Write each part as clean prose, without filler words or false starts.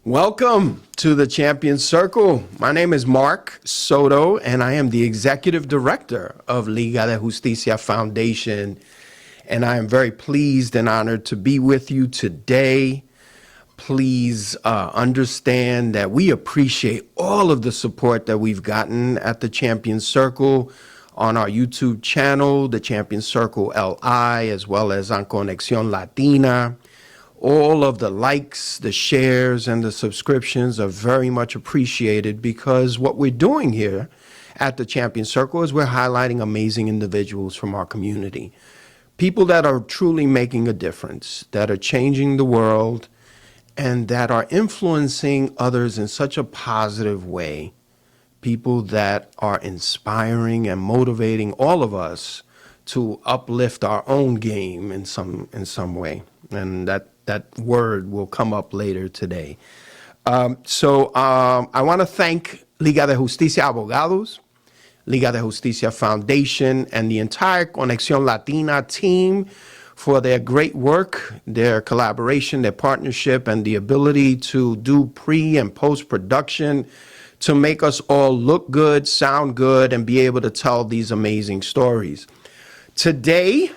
Welcome to the Champion Circle. My name is Mark Soto, and I am the Executive Director of LIGA Foundation. And I am very pleased and honored to be with you today. Please understand that we appreciate all of the support that we've gotten at the Champion Circle on our YouTube channel, the Champion Circle LI, as well as on Conexcion Latina. All of the likes, the shares, and the subscriptions are very much appreciated because what we're doing here at the Champion Circle is we're highlighting amazing individuals from our community. People that are truly making a difference, that are changing the world, and that are influencing others in such a positive way. People that are inspiring and motivating all of us to uplift our own game in some way. And that word will come up later today. I want to thank Liga de Justicia Abogados, Liga de Justicia Foundation, and the entire Conexcion Latina team for their great work, their collaboration, their partnership, and the ability to do pre- and post-production to make us all look good, sound good, and be able to tell these amazing stories. Today,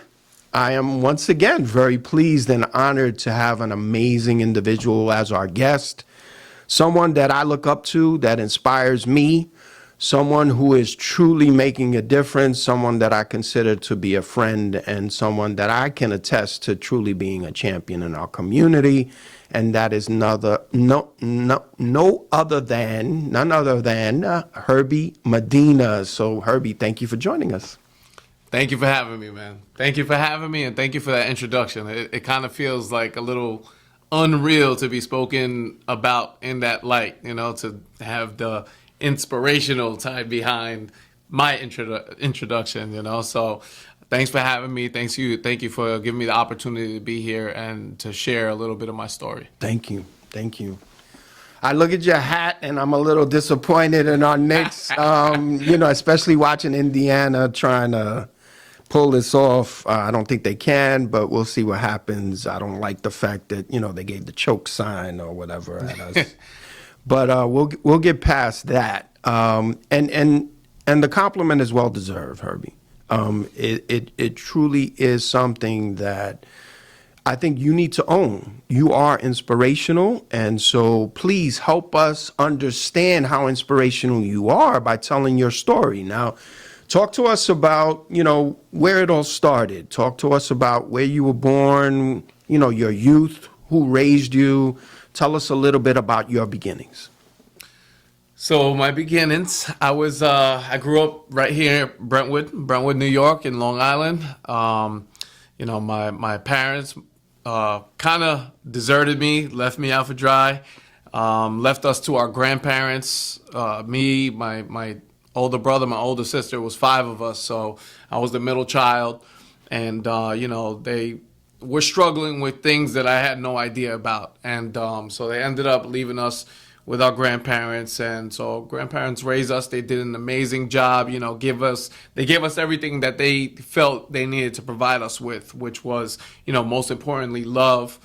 I am once again very pleased and honored to have an amazing individual as our guest, someone that I look up to, that inspires me, someone who is truly making a difference, someone that I consider to be a friend, and someone that I can attest to truly being a champion in our community, and that is none other than Herbie Medina. So, Herbie, thank you for joining us. Thank you for having me, man. Thank you for having me, and thank you for that introduction. It kind of feels like a little unreal to be spoken about in that light, to have the inspirational tie behind my introduction, So thanks for having me. Thank you for giving me the opportunity to be here and to share a little bit of my story. Thank you. I look at your hat and I'm a little disappointed in our Knicks, especially watching Indiana trying to pull this off. I don't think they can, but we'll see what happens. I don't like the fact that, they gave the choke sign or whatever at us. But we'll get past that. And the compliment is well deserved, Herbie. It truly is something that I think you need to own. You are inspirational, and so please help us understand how inspirational you are by telling your story. Now, talk to us about, where it all started. Talk to us about where you were born, your youth, who raised you. Tell us a little bit about your beginnings. So my beginnings, I grew up right here in Brentwood, New York, in Long Island. My parents kind of deserted me, left me out for dry, left us to our grandparents. Me, my older brother, my older sister. It was 5 of us, so I was the middle child, and they were struggling with things that I had no idea about, and so they ended up leaving us with our grandparents. And so grandparents raised us. They did an amazing job. They gave us everything that they felt they needed to provide us with, which was, most importantly, love,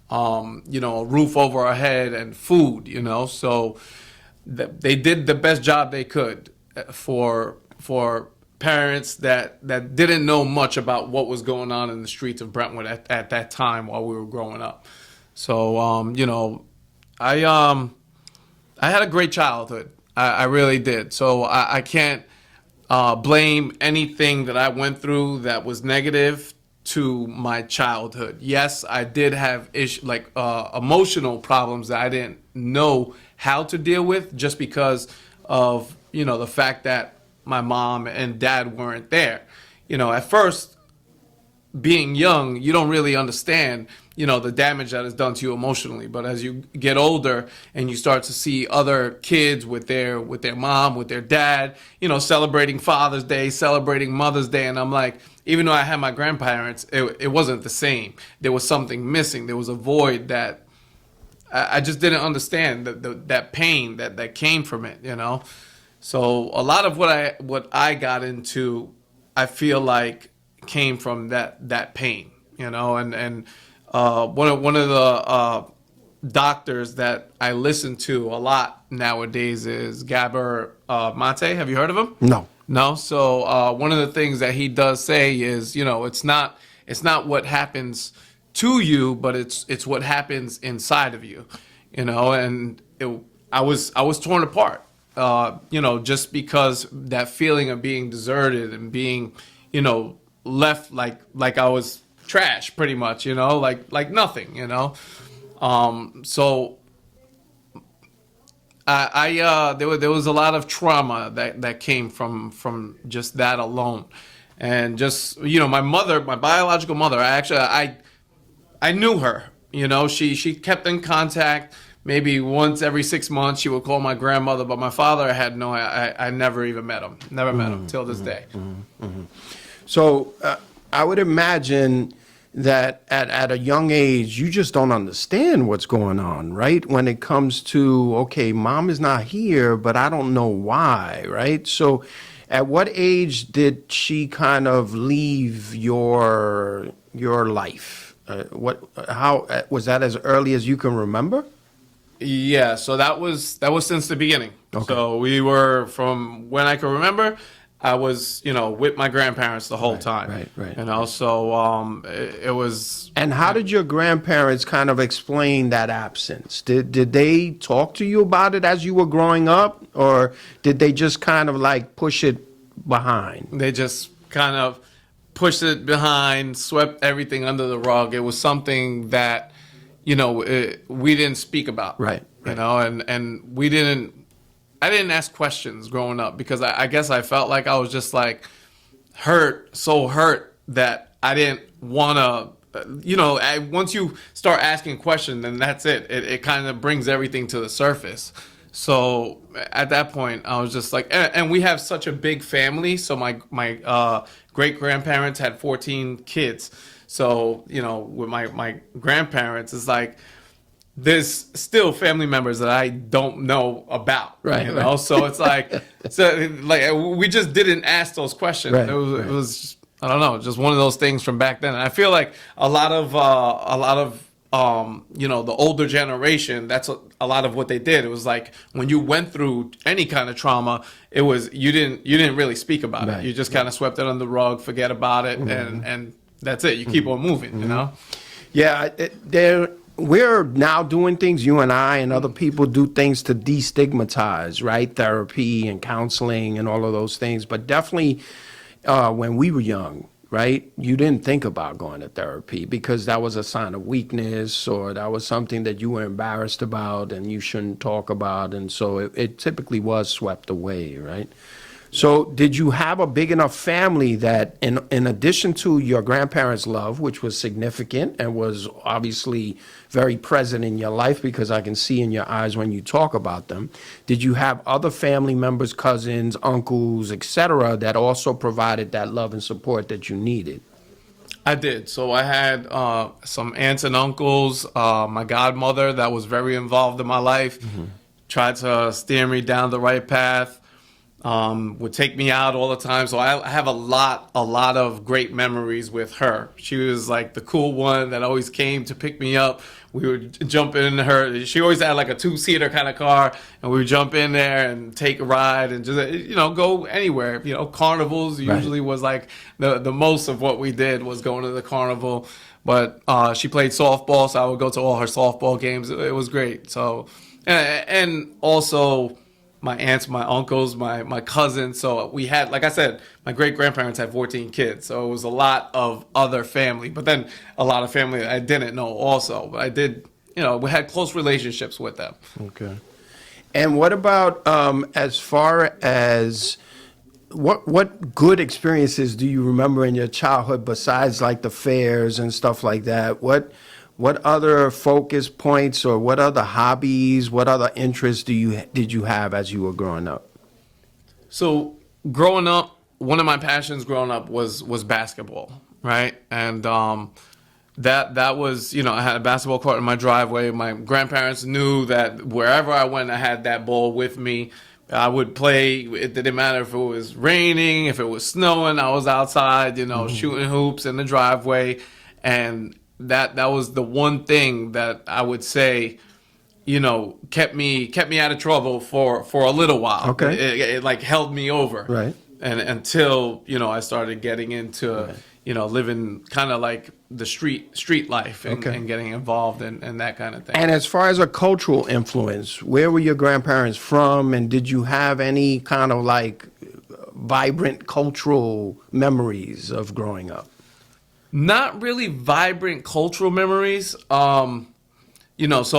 a roof over our head and food. So they did the best job they could for parents that didn't know much about what was going on in the streets of Brentwood at that time while we were growing up. So I had a great childhood. I really did. So I can't blame anything that I went through that was negative to my childhood. Yes, I did have emotional problems that I didn't know how to deal with just because of the fact that my mom and dad weren't there. At first, being young, you don't really understand, the damage that is done to you emotionally. But as you get older and you start to see other kids with their mom, with their dad, celebrating Father's Day, celebrating Mother's Day, and I'm like, even though I had my grandparents, it wasn't the same. There was something missing. There was a void that I just didn't understand, that pain that came from it, So a lot of what I got into, I feel like came from that pain, and one of the doctors that I listen to a lot nowadays is Gabor Mate. Have you heard of him? No. No. So one of the things that he does say is, it's not what happens to you, but it's what happens inside of you, And I was torn apart, just because that feeling of being deserted and being, left like I was trash, pretty much, like nothing, So there was a lot of trauma that came from just that alone, and just my mother, my biological mother. I knew her. She kept in contact. Maybe once every 6 months she would call my grandmother, but my father I never even met him. Never met him till this day. So I would imagine that at a young age, you just don't understand what's going on, right? When it comes to, okay, mom is not here, but I don't know why, right? So at what age did she kind of leave your life? How was that, as early as you can remember? Yeah, so that was since the beginning. Okay. So we were, from when I can remember, I was, with my grandparents the whole time. Right. So it was. And how did your grandparents kind of explain that absence? Did they talk to you about it as you were growing up, or did they just kind of like push it behind? They just kind of pushed it behind, swept everything under the rug. It was something that, we didn't speak about. Right. And I didn't ask questions growing up, because I guess I felt like I was just like so hurt that I didn't want to, once you start asking questions, then that's it. It kind of brings everything to the surface. So at that point, I was just like, and we have such a big family. So my great grandparents had 14 kids. So, with my grandparents, it's like, there's still family members that I don't know about, right. So it's like, we just didn't ask those questions. Right, It was, I don't know, just one of those things from back then. And I feel like a lot of the older generation, that's a lot of what they did. It was like, when you went through any kind of trauma, it was, you didn't really speak about it. You just kind of swept it under the rug, forget about it, and that's it. You keep on moving, Yeah, we're now doing things, you and I and other people do things to destigmatize, right? Therapy and counseling and all of those things. But definitely when we were young, right, you didn't think about going to therapy because that was a sign of weakness, or that was something that you were embarrassed about and you shouldn't talk about. And so it typically was swept away, right? So did you have a big enough family that in addition to your grandparents' love, which was significant and was obviously very present in your life, because I can see in your eyes when you talk about them, did you have other family members, cousins, uncles, etc., that also provided that love and support that you needed? I did. So I had some aunts and uncles, my godmother that was very involved in my life, tried to steer me down the right path. Would take me out all the time. So I have a lot of great memories with her. She was like the cool one that always came to pick me up. We would jump in her. She always had like a 2-seater kind of car, and we would jump in there and take a ride and just, go anywhere. Carnivals usually was like the most of what we did was going to the carnival. But she played softball, so I would go to all her softball games. It was great. So, and also my aunts, my uncles, my cousins. So we had, like I said, my great-grandparents had 14 kids. So it was a lot of other family. But then a lot of family I didn't know also. But I did, we had close relationships with them. Okay. And what about as far as what good experiences do you remember in your childhood besides like the fairs and stuff like that? What other focus points or what other hobbies, what other interests did you have as you were growing up? So growing up, one of my passions growing up was basketball, right? And that was, I had a basketball court in my driveway. My grandparents knew that wherever I went, I had that ball with me. I would play. It didn't matter if it was raining, if it was snowing. I was outside, shooting hoops in the driveway, and that was the one thing that I would say kept me out of trouble for a little while. Okay. It like held me over. Right. And until, I started getting into, living kind of like the street life and getting involved in that kind of thing. And as far as a cultural influence, where were your grandparents from, and did you have any kind of like vibrant cultural memories of growing up? Not really vibrant cultural memories. So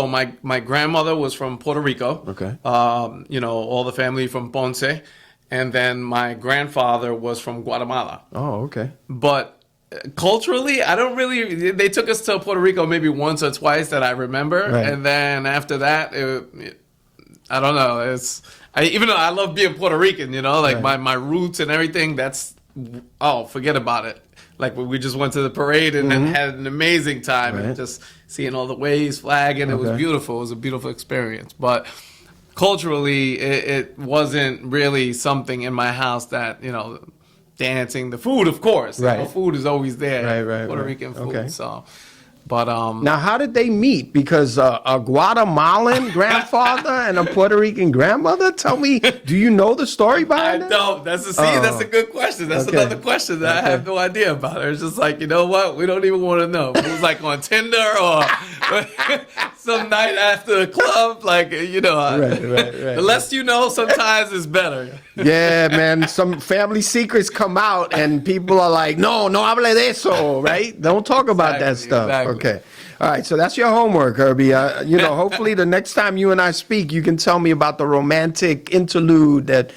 my grandmother was from Puerto Rico. Okay. All the family from Ponce. And then my grandfather was from Guatemala. Oh, okay. But culturally, I don't really. They took us to Puerto Rico maybe once or twice that I remember, Right. and then after that, I don't know. Even though I love being Puerto Rican, like Right. my roots and everything. Forget about it. Like we just went to the parade and then had an amazing time, Right. and just seeing all the waves flagging. It was Okay. beautiful. It was a beautiful experience, but. Culturally, it wasn't really something in my house that, dancing, the food, of course. Right. Food is always there. Right. Puerto Rican food. Okay. So, but Now, how did they meet? Because a Guatemalan grandfather and a Puerto Rican grandmother? Tell me, do you know the story I behind it? don't. That's a good question. That's Okay. another question that I have no idea about. It's just like, you know what? We don't even want to know. It was like on Tinder or some night after the club. Like, Right. the less you know, sometimes is better. Yeah, man. Some family secrets come out, and people are like, "No, no hable de eso," right? Don't talk about that Exactly, stuff. exactly. Okay. All right. So that's your homework, Herbie. Hopefully the next time you and I speak, you can tell me about the romantic interlude that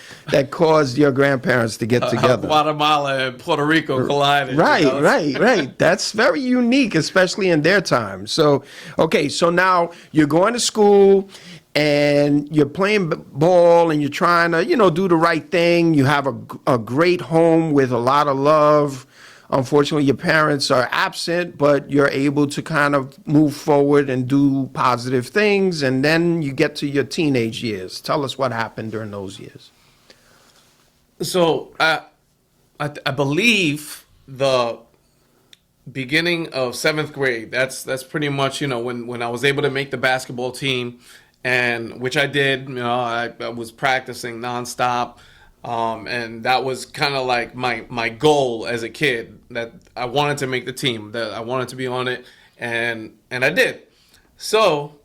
caused your grandparents to get How together. Guatemala and Puerto Rico collided. Right. That's very unique, especially in their time. So, okay, so now you're going to school and you're playing ball and you're trying to, do the right thing. You have a great home with a lot of love. Unfortunately, your parents are absent, but you're able to kind of move forward and do positive things. And then you get to your teenage years. Tell us what happened during those years. So I believe the beginning of 7th grade. That's pretty much when I was able to make the basketball team, and which I did. I was practicing nonstop, and that was kind of like my goal as a kid, that I wanted to make the team, that I wanted to be on it, and I did. So,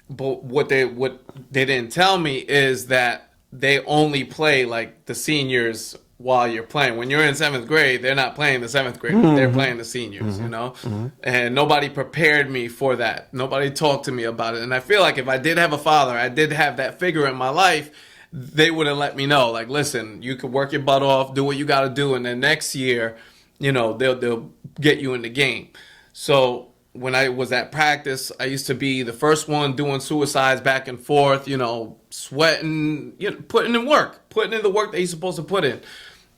but what they didn't tell me is that they only play like the seniors while you're playing. When you're in 7th grade, they're not playing the 7th grade. They're playing the seniors, And nobody prepared me for that. Nobody talked to me about it. And I feel like if I did have a father, I did have that figure in my life, they would have let me know, like, listen, you could work your butt off, do what you got to do, and then next year, they'll get you in the game. So when I was at practice, I used to be the first one doing suicides back and forth, sweating, putting in the work that you're supposed to put in.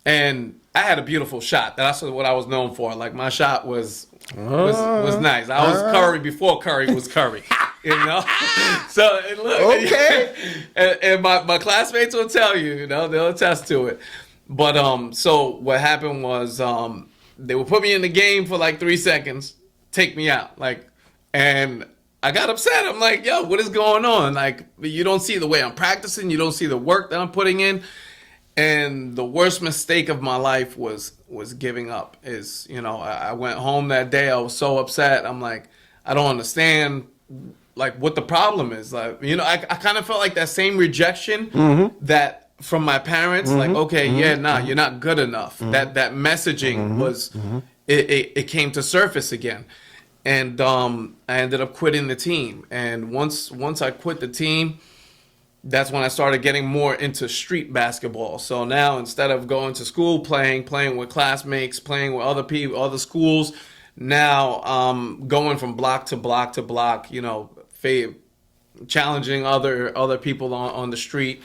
And I had a beautiful shot. That's what I was known for. Like, my shot was nice. I was Curry before Curry was Curry. So and look, Okay. and my classmates will tell you, they'll attest to it. But so what happened was they would put me in the game for like 3 seconds, take me out, and I got upset. I'm like, yo, what is going on? Like, you don't see the way I'm practicing, you don't see the work that I'm putting in. And the worst mistake of my life was giving up. I went home that day, I was so upset. I'm like, I don't understand like what the problem is. Like, I kind of felt like that same rejection that from my parents, like, okay, you're not good enough. That messaging was, it came to surface again. And I ended up quitting the team. And once I quit the team, that's when I started getting more into street basketball. So now, instead of going to school, playing with classmates, playing with other people, other schools, now going from block to block to block, challenging other people on the street.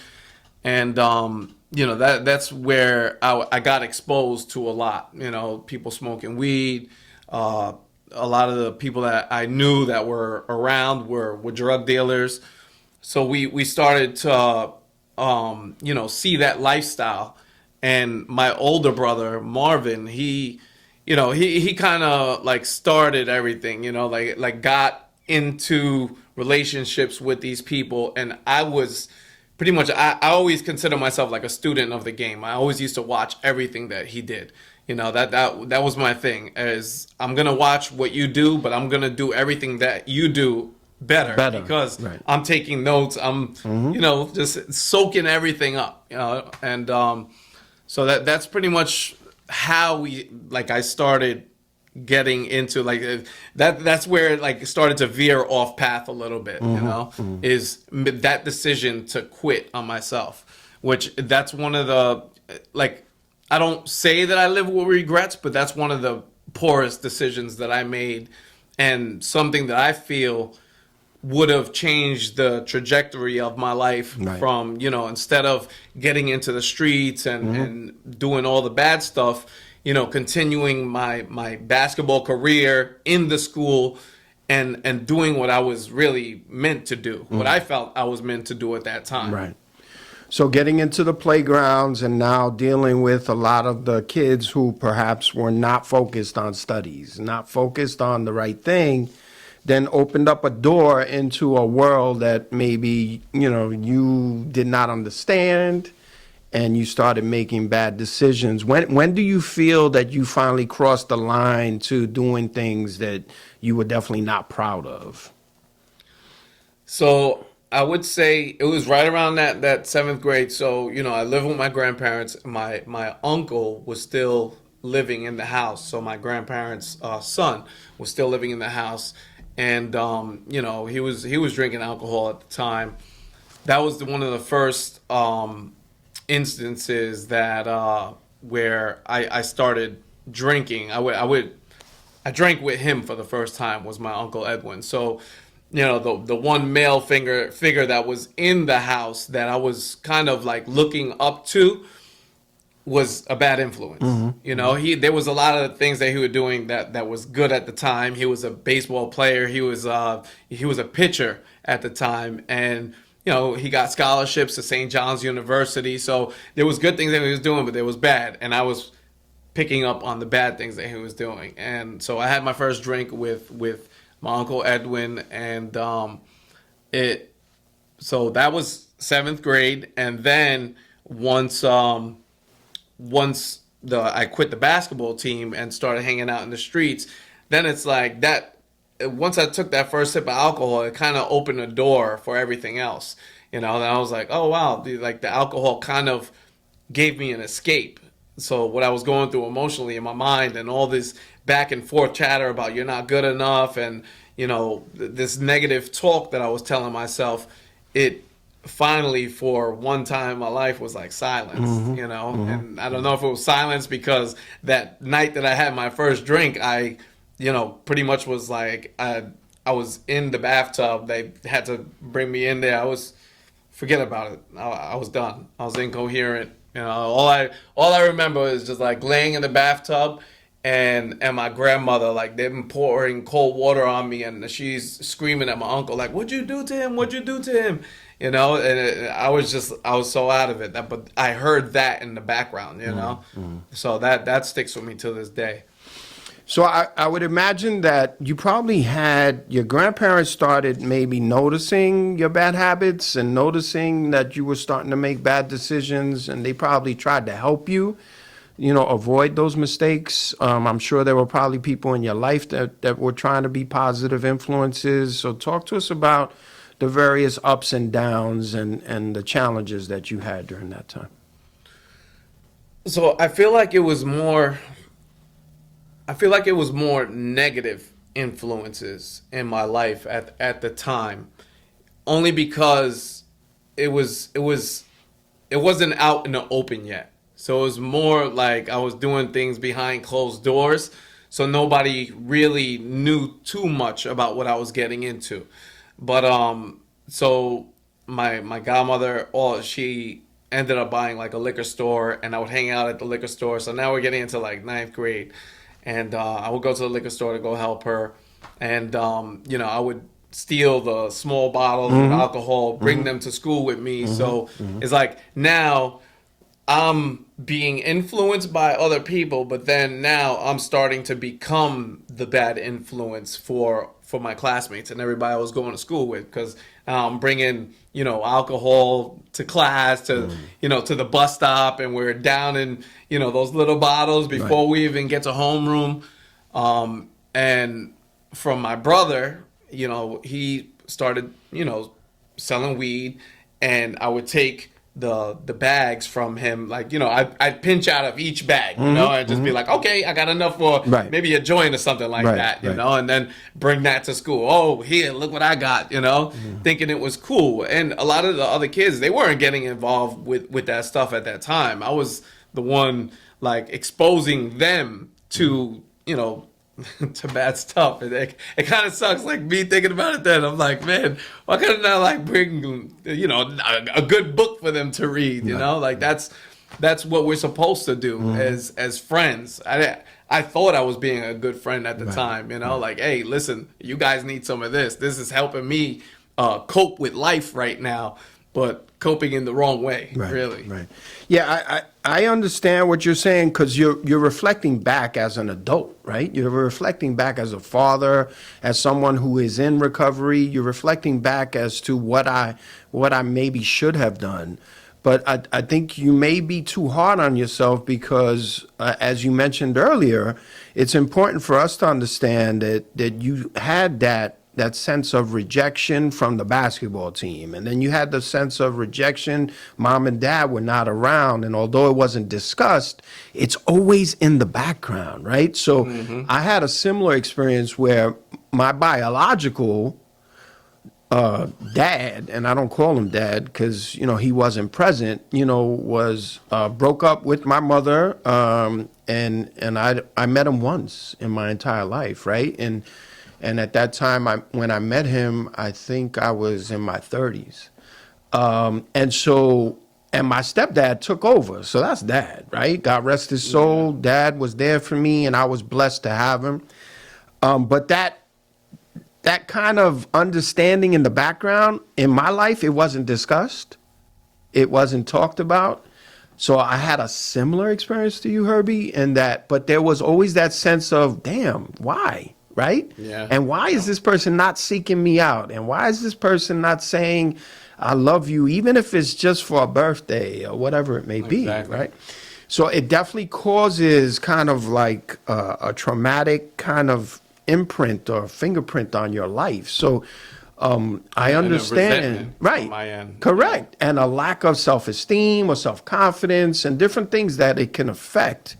And that's where I got exposed to a lot. People smoking weed. A lot of the people that I knew that were around were drug dealers. So we started to see that lifestyle. And my older brother Marvin, he kind of like started everything. Like got into relationships with these people, and I was pretty much, I always consider myself like a student of the game. I always used to watch everything that he did. That was my thing, is I'm gonna watch what you do, but I'm gonna do everything that you do better, because right. I'm taking notes. I'm just soaking everything up, and so that's pretty much how I started getting into that's where it started to veer off path a little bit, is that decision to quit on myself, which that's one of the, I don't say that I live with regrets, but that's one of the poorest decisions that I made, and something that I feel would have changed the trajectory of my life. Right. From, instead of getting into the streets and doing all the bad stuff, continuing my basketball career in the school, and doing what I was really meant to do, what I felt I was meant to do at that time. Right. So getting into the playgrounds and now dealing with a lot of the kids who perhaps were not focused on studies, not focused on the right thing, then opened up a door into a world that maybe, you did not understand, and you started making bad decisions. When do you feel that you finally crossed the line to doing things that you were definitely not proud of? So I would say it was right around that seventh grade. So, I lived with my grandparents. My uncle was still living in the house. So my grandparents' son was still living in the house. And, he was drinking alcohol at the time. That was one of the first instances that where I started drinking. I drank with him for the first time, was my Uncle Edwin. So, the one male figure that was in the house that I was kind of looking up to was a bad influence. There was a lot of things that he was doing that was good at the time. He was a baseball player. He was a pitcher at the time, and he got scholarships to St. John's University. So there was good things that he was doing, but there was bad, and I was picking up on the bad things that he was doing. And so I had my first drink with my Uncle Edwin, and so that was seventh grade, and then once I quit the basketball team and started hanging out in the streets, then it's like that. Once I took that first sip of alcohol, it kind of opened the door for everything else. And I was like, oh wow, the alcohol kind of gave me an escape. So what I was going through emotionally in my mind, and all this back and forth chatter about you're not good enough, and this negative talk that I was telling myself, it finally, for one time in my life, was silence. And I don't know if it was silence because that night that I had my first drink, I pretty much was I was in the bathtub. They had to bring me in there. Forget about it. I was done. I was incoherent. All I remember is just laying in the bathtub, and my grandmother, them pouring cold water on me, and she's screaming at my uncle, what'd you do to him? What'd you do to him? And I was so out of it. But I heard that in the background, So that sticks with me to this day. So I would imagine that you probably had your grandparents started maybe noticing your bad habits and noticing that you were starting to make bad decisions, and they probably tried to help you, avoid those mistakes. I'm sure there were probably people in your life that were trying to be positive influences. So talk to us about the various ups and downs and the challenges that you had during that time. So I feel like it was more negative influences in my life at the time, only because it wasn't out in the open yet. So it was more I was doing things behind closed doors, so nobody really knew too much about what I was getting into. But so my godmother, she ended up buying a liquor store, and I would hang out at the liquor store. So now we're getting into ninth grade. And I would go to the liquor store to go help her. And, I would steal the small bottles of alcohol, bring them to school with me. So it's now I'm being influenced by other people, but then now I'm starting to become the bad influence for for my classmates and everybody I was going to school with, because bringing, alcohol to class, to, to the bus stop, and we're down in, those little bottles before we even get to homeroom. And from my brother, he started, selling weed, and I would take the bags from him, like, I'd pinch out of each bag, and just be like, okay, I got enough for maybe a joint or something like that, and then bring that to school. Oh, here, look what I got, thinking it was cool. And a lot of the other kids, they weren't getting involved with that stuff at that time. I was the one, like, exposing them to, to bad stuff. And it kind of sucks, like, me thinking about it then. I'm like, man, why couldn't I, like, bring, a good book for them to read, Like, that's what we're supposed to do as friends. I thought I was being a good friend at the time, like, hey, listen, you guys need some of this. This is helping me cope with life right now, but coping in the wrong way, really. Right. Yeah, I understand what you're saying, because you're reflecting back as an adult, right? You're reflecting back as a father, as someone who is in recovery. You're reflecting back as to what I maybe should have done. But I think you may be too hard on yourself, because, as you mentioned earlier, it's important for us to understand that you had that sense of rejection from the basketball team. And then you had the sense of rejection. Mom and dad were not around. And although it wasn't discussed, it's always in the background, right? So I had a similar experience where my biological dad, and I don't call him dad because, he wasn't present, was broke up with my mother. And I met him once in my entire life, right? And at that time, when I met him, I think I was in my 30s. And my stepdad took over. So that's dad, right? God rest his soul. Dad was there for me, and I was blessed to have him. But that kind of understanding in the background, in my life, it wasn't discussed. It wasn't talked about. So I had a similar experience to you, Herbie, but there was always that sense of, damn, why? Right? Yeah. And why is this person not seeking me out? And why is this person not saying, I love you, even if it's just for a birthday or whatever it may be, right? So it definitely causes kind of like a traumatic kind of imprint or fingerprint on your life. So I understand. Right. On my end. Correct. And a lack of self-esteem or self-confidence and different things that it can affect.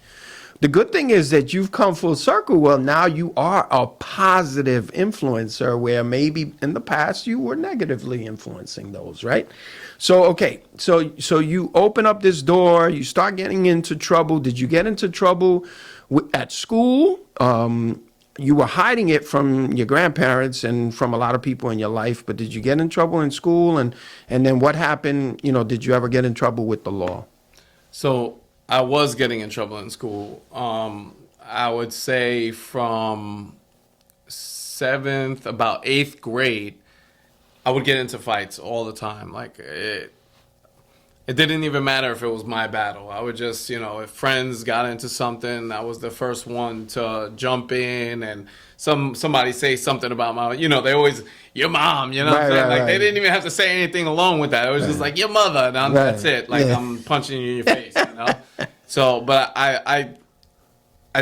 The good thing is that you've come full circle. Well, now you are a positive influencer, where maybe in the past you were negatively influencing those, right? So, okay, so you open up this door, you start getting into trouble. Did you get into trouble at school? You were hiding it from your grandparents and from a lot of people in your life, but did you get in trouble in school? And then what happened? Did you ever get in trouble with the law? So I was getting in trouble in school. I would say from 7th, about 8th grade, I would get into fights all the time. Like, it didn't even matter if it was my battle. I would just, if friends got into something, I was the first one to jump in, and somebody say something about my, they always, your mom, what I'm saying? Like, they didn't even have to say anything along with that. It was just like, your mother, and that's it. Like, I'm punching you in your face, So, but I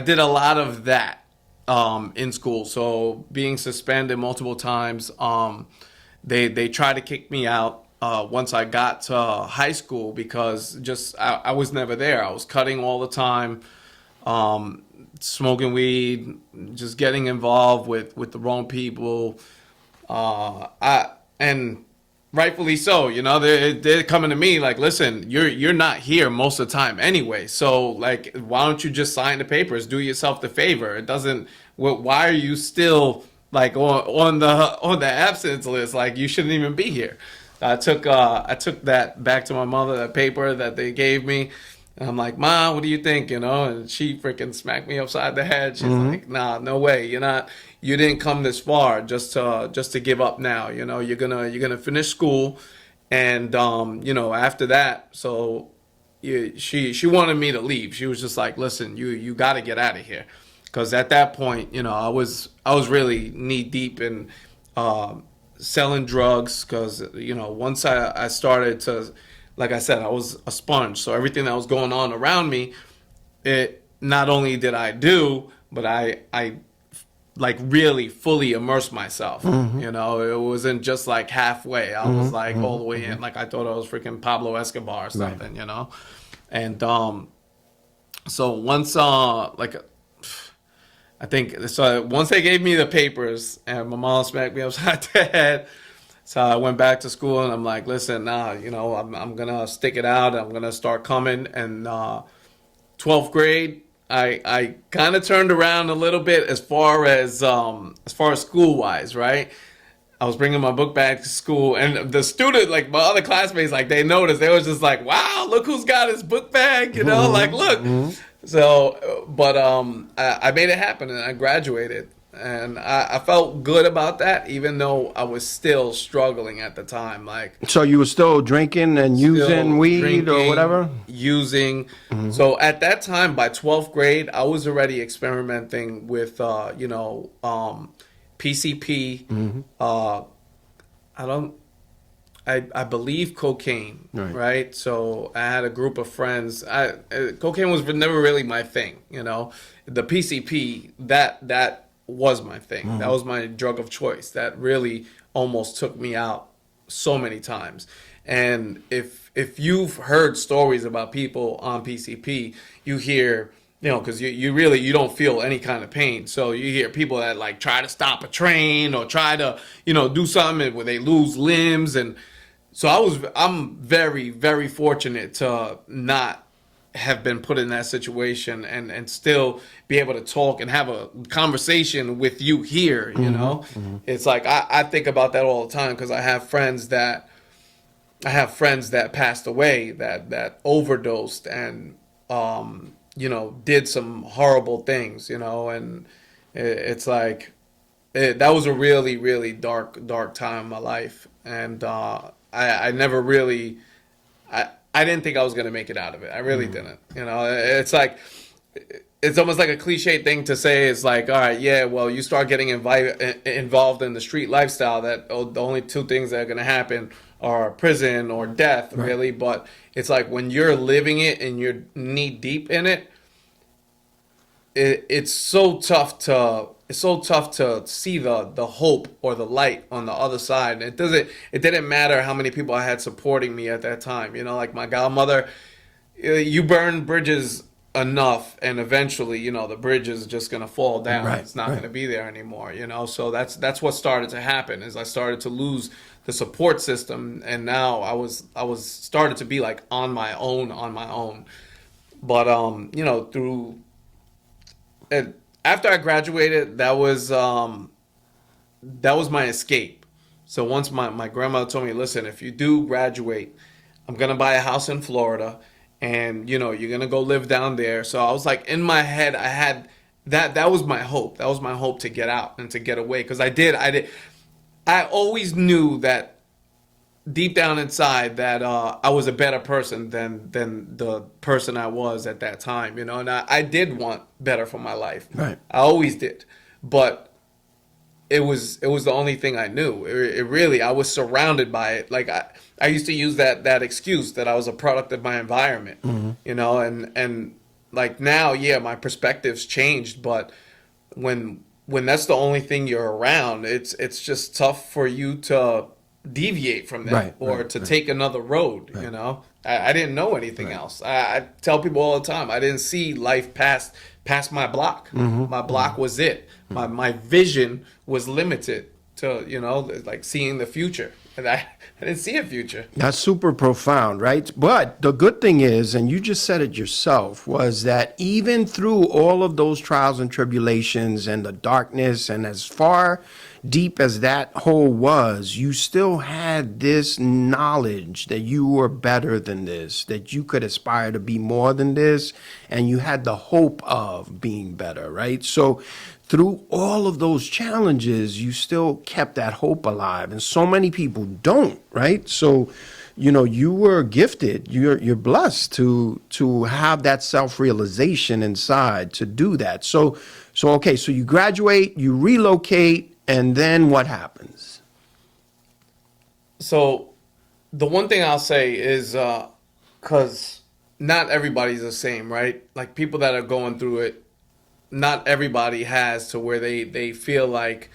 did a lot of that in school. So being suspended multiple times, they tried to kick me out once I got to high school, because I was never there. I was cutting all the time, smoking weed, just getting involved with the wrong people. And rightfully so, they're coming to me like, listen, you're not here most of the time anyway. So, like, why don't you just sign the papers? Do yourself the favor. It doesn't. Why are you still like on the absence list? Like, you shouldn't even be here. I took that back to my mother, that paper that they gave me. And I'm like, Mom, what do you think? And she freaking smacked me upside the head. She's like, nah, no way. You didn't come this far just to give up now. You're gonna finish school, and after that. So she wanted me to leave. She was just like, listen, you got to get out of here. because at that point, I was really knee deep in selling drugs. Because once I started to, like I said, I was a sponge. So everything that was going on around me, it not only did I do, but I like really fully immersed myself. It wasn't just like halfway. I was like all the way in. Like I thought I was freaking Pablo Escobar or something. And so once I think so. Once they gave me the papers and my mom smacked me upside the head, so I went back to school and I'm like, listen, nah, I'm gonna stick it out. I'm gonna start coming. And 12th grade, I kind of turned around a little bit as far as school wise, right? I was bringing my book bag to school, and the student, like my other classmates, like they noticed. They was just like, "Wow, look who's got his book bag!" Like look. So, but I made it happen, and I graduated, and I felt good about that, even though I was still struggling at the time. Like, So you were still drinking and using weed or drinking, whatever? using. So at that time, by 12th grade, I was already experimenting with, PCP. I believe cocaine, right? So I had a group of friends. Cocaine was never really my thing, The PCP, that was my thing. That was my drug of choice. That really almost took me out so many times. And if you've heard stories about people on PCP, you hear, because you don't feel any kind of pain. So you hear people that like try to stop a train or try to, do something where they lose limbs. And so I'm very, very fortunate to not have been put in that situation and still be able to talk and have a conversation with you here, It's like, I think about that all the time because I have friends that passed away, that overdosed and, did some horrible things, and it's like, that was a really, really dark time in my life. And I never really, I didn't think I was going to make it out of it. I really didn't. It's like, it's almost like a cliche thing to say. It's like, all right, yeah, well, you start getting involved in the street lifestyle, that the only two things that are going to happen are prison or death, really. But it's like when you're living it and you're knee deep in it, it's so tough to see the hope or the light on the other side. It didn't matter how many people I had supporting me at that time. Like my godmother, you burn bridges enough and eventually, the bridge is just going to fall down. It's not going to be there anymore, So that's what started to happen is I started to lose the support system, and now I was started to be like on my own. But through after I graduated, that was my escape. So once my grandmother told me, listen, if you do graduate, I'm going to buy a house in Florida and, you're going to go live down there. So I was like, in my head, I had that was my hope. That was my hope to get out and to get away. Because I always knew that deep down inside that I was a better person than the person I was at that time, and I did want better for my life. Right. I always did. But it was the only thing I knew. It really, I was surrounded by it. Like I used to use that excuse that I was a product of my environment, and like now, yeah, my perspective's changed, but when that's the only thing you're around, it's just tough for you to deviate from that or to take another road. I didn't know anything else. I tell people all the time, I didn't see life past my block. My block was it. My vision was limited to like seeing the future, and I didn't see a future. That's super profound, right? But the good thing is, and you just said it yourself, was that even through all of those trials and tribulations and the darkness, and as far deep as that hole was, you still had this knowledge that you were better than this, that you could aspire to be more than this, and you had the hope of being better, right? So through all of those challenges, you still kept that hope alive. And so many people don't, right? So, you were gifted. You're blessed to have that self-realization inside to do that. So okay, so you graduate, you relocate, and then what happens? So the one thing I'll say is, because not everybody's the same, right? Like people that are going through it, not everybody has to where they feel like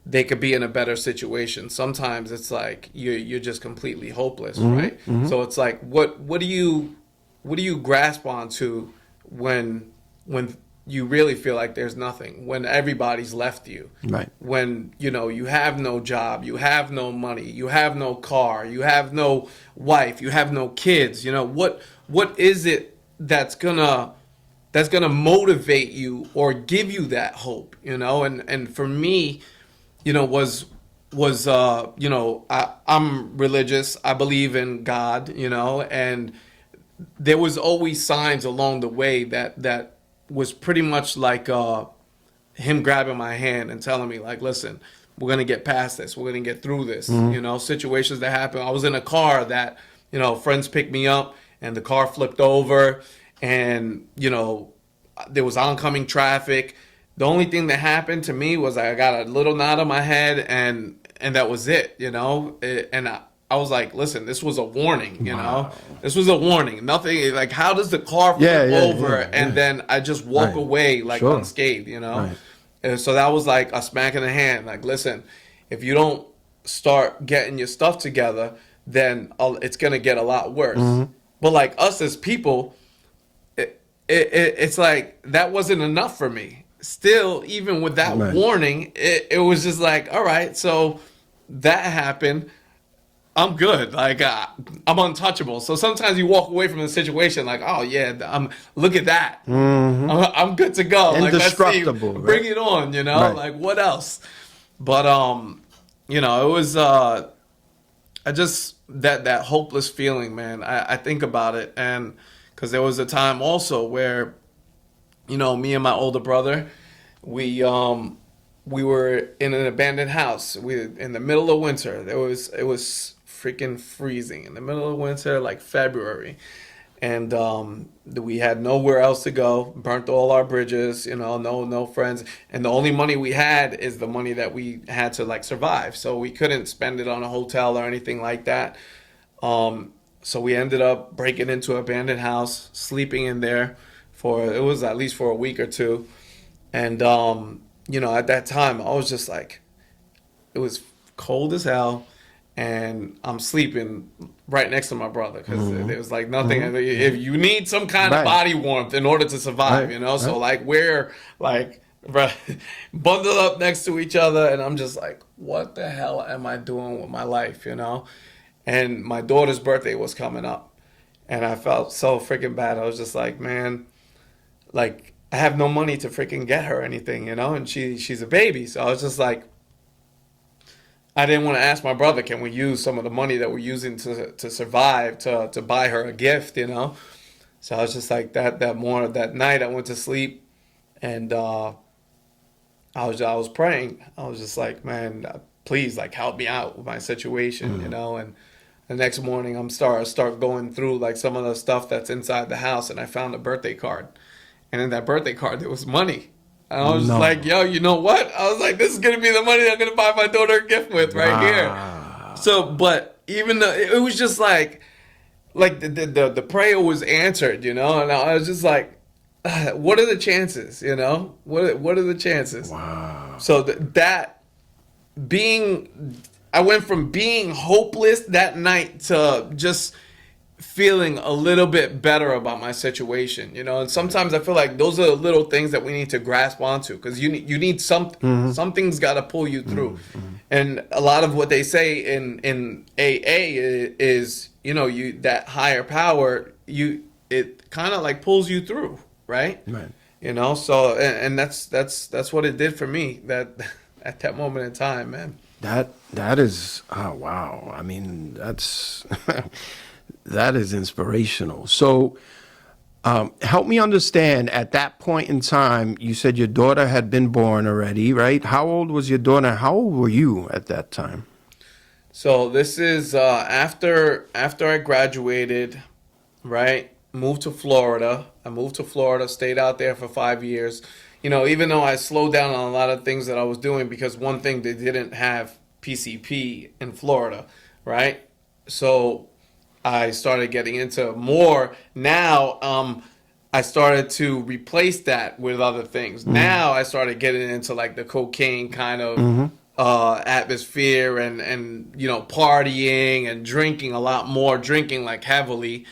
they could be in a better situation. Sometimes it's like you're just completely hopeless, right? So it's like what do you grasp onto when you really feel like there's nothing, when everybody's left you, Right. when you have no job, you have no money, you have no car, you have no wife, you have no kids. What is it that's gonna motivate you or give you that hope? And for me, I'm religious. I believe in God, and there was always signs along the way that was pretty much like him grabbing my hand and telling me, like, listen, we're gonna get past this. We're gonna get through this. Situations that happen. I was in a car that friends picked me up, and the car flipped over, and there was oncoming traffic. The only thing that happened to me was I got a little knot on my head, and that was it. And I was like, listen, this was a warning. Wow. This was a warning. Nothing like, how does the car flip over and then I just walk away like Sure. unscathed? Right. And so that was like a smack in the hand. Like, listen, if you don't start getting your stuff together, then it's gonna get a lot worse. But like us as people, it's like that wasn't enough for me. Still, even with that Right. warning, it was just like, all right, so that happened. I'm good. Like, I'm untouchable. So sometimes you walk away from the situation like, oh yeah, look at that. I'm good to go. Like, let's see, Indestructible, right? bring it on. Right. Like what else? But it was I just that hopeless feeling, man. I think about it, and because there was a time also where me and my older brother, we were in an abandoned house. We in the middle of winter. It was freaking freezing in the middle of winter, like February, and we had nowhere else to go. Burnt all our bridges. No friends, and the only money we had is the money that we had to like survive. So we couldn't spend it on a hotel or anything like that. So we ended up breaking into an abandoned house, sleeping in there it was at least for a week or two. And, at that time, I was just like, it was cold as hell. And I'm sleeping right next to my brother because there was like nothing. If you need some kind of Right. body warmth in order to survive, Right. So like we're like bundled up next to each other. And I'm just like, what the hell am I doing with my life, And my daughter's birthday was coming up, and I felt so freaking bad. I was just like, man, like I have no money to freaking get her anything, and she's a baby. So I was just like, I didn't want to ask my brother, can we use some of the money that we're using to survive to buy her a gift, So I was just like that night I went to sleep, and I was praying. I was just like, man, please, like, help me out with my situation, And the next morning, I start going through like some of the stuff that's inside the house, and I found a birthday card, and in that birthday card there was money. And I was just like, yo, you know what? I was like, this is gonna be the money I'm gonna buy my daughter a gift with right here. So, but even though it was just like the prayer was answered, and I was just like, what are the chances, What are the chances? Wow. So I went from being hopeless that night to just feeling a little bit better about my situation, And sometimes I feel like those are the little things that we need to grasp onto, because you need something. Something's got to pull you through. And a lot of what they say in AA is, that higher power, it kind of like pulls you through, right? Right. So and that's what it did for me at that moment in time, man. That is, oh wow. I mean, that's that is inspirational. So help me understand, at that point in time, you said your daughter had been born already, right? How old was your daughter? How old were you at that time? So this is after I graduated, right? Moved to Florida. I moved to Florida, stayed out there for 5 years. Even though I slowed down on a lot of things that I was doing, because one thing, they didn't have PCP in Florida, right? So I started getting into more. Now, I started to replace that with other things. Now I started getting into like the cocaine kind of atmosphere, and partying and drinking a lot more, drinking like heavily,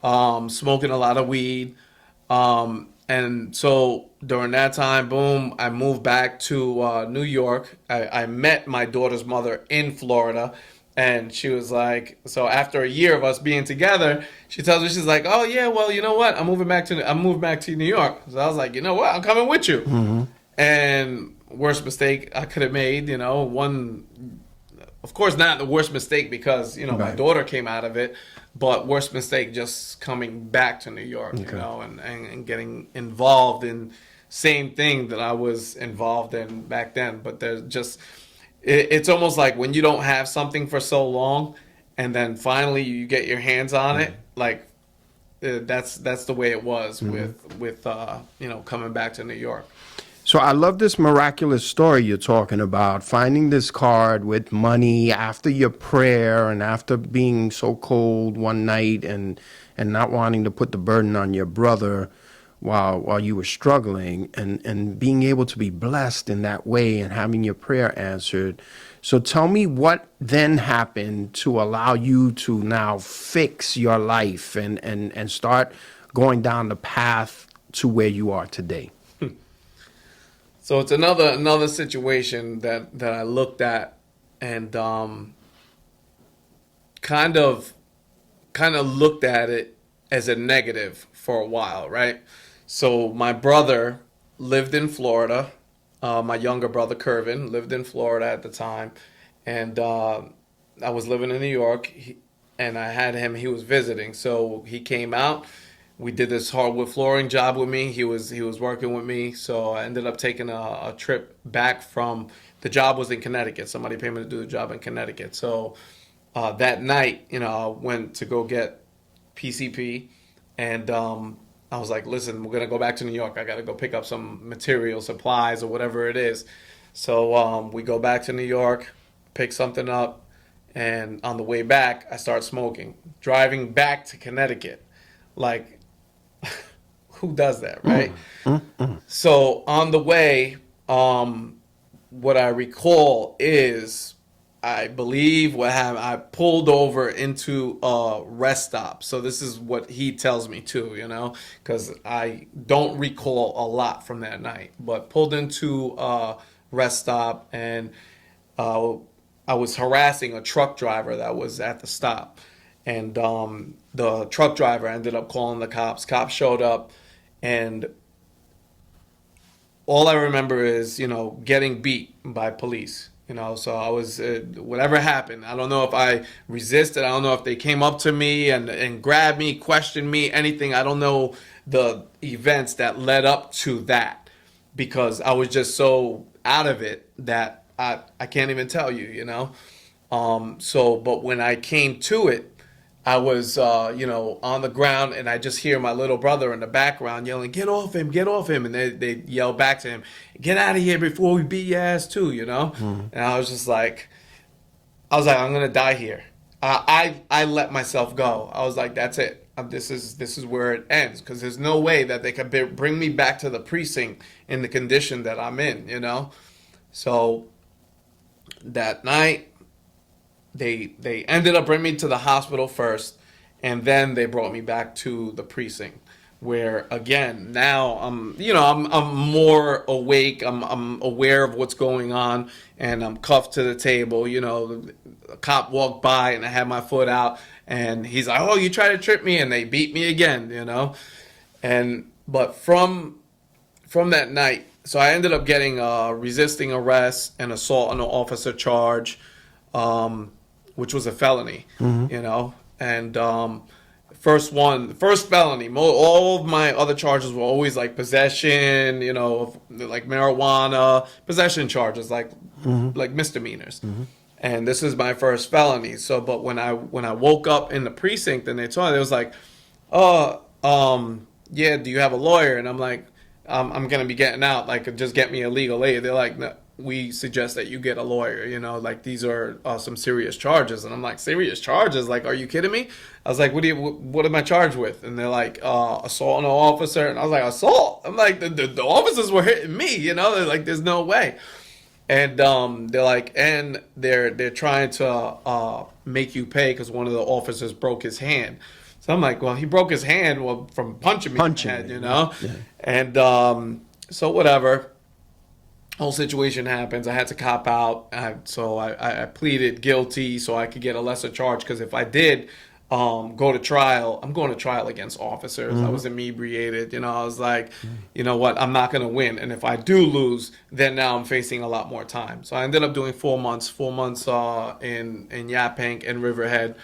smoking a lot of weed. And so during that time, boom, I moved back to New York. I met my daughter's mother in Florida. And she was like, so after a year of us being together, she tells me, she's like, oh yeah, well, you know what? I'm moving back to New York. So I was like, you know what? I'm coming with you. And worst mistake I could have made, one, of course not the worst mistake, because, my Right. daughter came out of it, but worst mistake just coming back to New York, and getting involved in same thing that I was involved in back then. But there's just, it's almost like when you don't have something for so long, and then finally you get your hands on it, like that's the way it was with coming back to New York. So I love this miraculous story you're talking about, finding this card with money after your prayer and after being so cold one night, and not wanting to put the burden on your brother while you were struggling, and being able to be blessed in that way and having your prayer answered. So tell me what then happened to allow you to now fix your life and start going down the path to where you are today. So it's another situation that I looked at, and kind of looked at it as a negative for a while, right? So my brother lived in Florida. My younger brother, Kervin, lived in Florida at the time. And I was living in New York, and I had him. He was visiting. So he came out. We did this hardwood flooring job with me. He was working with me. So I ended up taking a trip back from, the job was in Connecticut. Somebody paid me to do the job in Connecticut. So that night, I went to go get PCP, and I was like, listen, we're going to go back to New York. I got to go pick up some material, supplies, or whatever it is. So we go back to New York, pick something up, and on the way back, I start smoking. Driving back to Connecticut. Like, who does that, right? So on the way, what I recall is, I believe what happened, I pulled over into a rest stop. So this is what he tells me too, because I don't recall a lot from that night. But pulled into a rest stop, and I was harassing a truck driver that was at the stop. And the truck driver ended up calling the cops. Cops showed up, and all I remember is, getting beat by police. So I was, whatever happened, I don't know if I resisted. I don't know if they came up to me and grabbed me, questioned me, anything. I don't know the events that led up to that, because I was just so out of it that I can't even tell you, but when I came to it, I was, on the ground, and I just hear my little brother in the background yelling, get off him, get off him. And they yell back to him, get out of here before we beat your ass too, And I was just like, I'm going to die here. I let myself go. I was like, that's it. This is where it ends, because there's no way that they could bring me back to the precinct in the condition that I'm in, So that night, they ended up bringing me to the hospital first, and then they brought me back to the precinct, where again, now I'm more awake. I'm aware of what's going on, and I'm cuffed to the table. A cop walked by, and I had my foot out, and he's like, "Oh, you tried to trip me," and they beat me again. But from that night, so I ended up getting resisting arrest and assault on an officer charge, which was a felony, and first felony. All of my other charges were always like possession, like marijuana, possession charges, like misdemeanors. and this is my first felony. So, but when I woke up in the precinct and they told me, it was like, oh, yeah, do you have a lawyer? And I'm like, I'm gonna be getting out. Like, just get me a legal aid. They're like, no, we suggest that you get a lawyer. You know, like these are some serious charges. And I'm like, serious charges? Like, are you kidding me? I was like, what am I charged with? And they're like, assault on an officer. And I was like, assault? I'm like, the officers were hitting me. You know, they're like, there's no way. And they're like, and they're trying to make you pay because one of the officers broke his hand. So I'm like, well, he broke his hand from punching me in the head, you know? Yeah. And so whatever. Whole situation happens. I had to cop out. So I pleaded guilty so I could get a lesser charge because if I did go to trial, I'm going to trial against officers. I was inebriated. You know, I was like, you know what? I'm not going to win. And if I do lose, then now I'm facing a lot more time. So I ended up doing 4 months in Yaphank and Riverhead.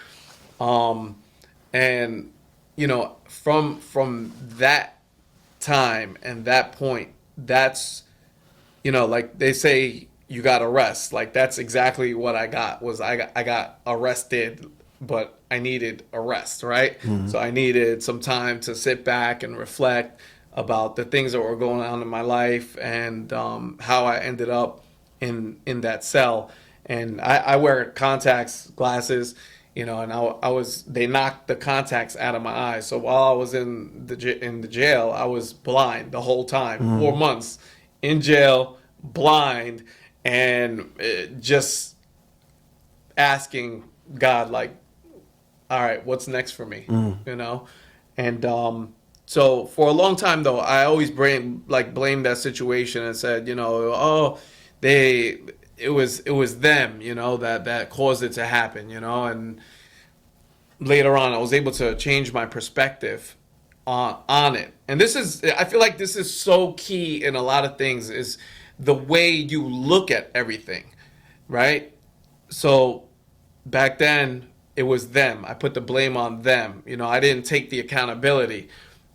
And, you know, from that time and that point, that's, you know, like they say you got arrested. Like that's exactly what I got was I got arrested, but I needed arrest, right? So I needed some time to sit back and reflect about the things that were going on in my life and how I ended up in that cell. And I wear contacts, glasses, you know, and they knocked the contacts out of my eyes. So while I was in the jail, I was blind the whole time, 4 months in jail, blind, and just asking God, like, all right, what's next for me, you know? And so for a long time, though, I always blamed that situation and said, you know, oh, it was them, you know, that caused it to happen, you know. And later on, I was able to change my perspective on it. And I feel like this is so key in a lot of things is the way you look at everything, right? So back then, it was them. I put the blame on them. You know, I didn't take the accountability.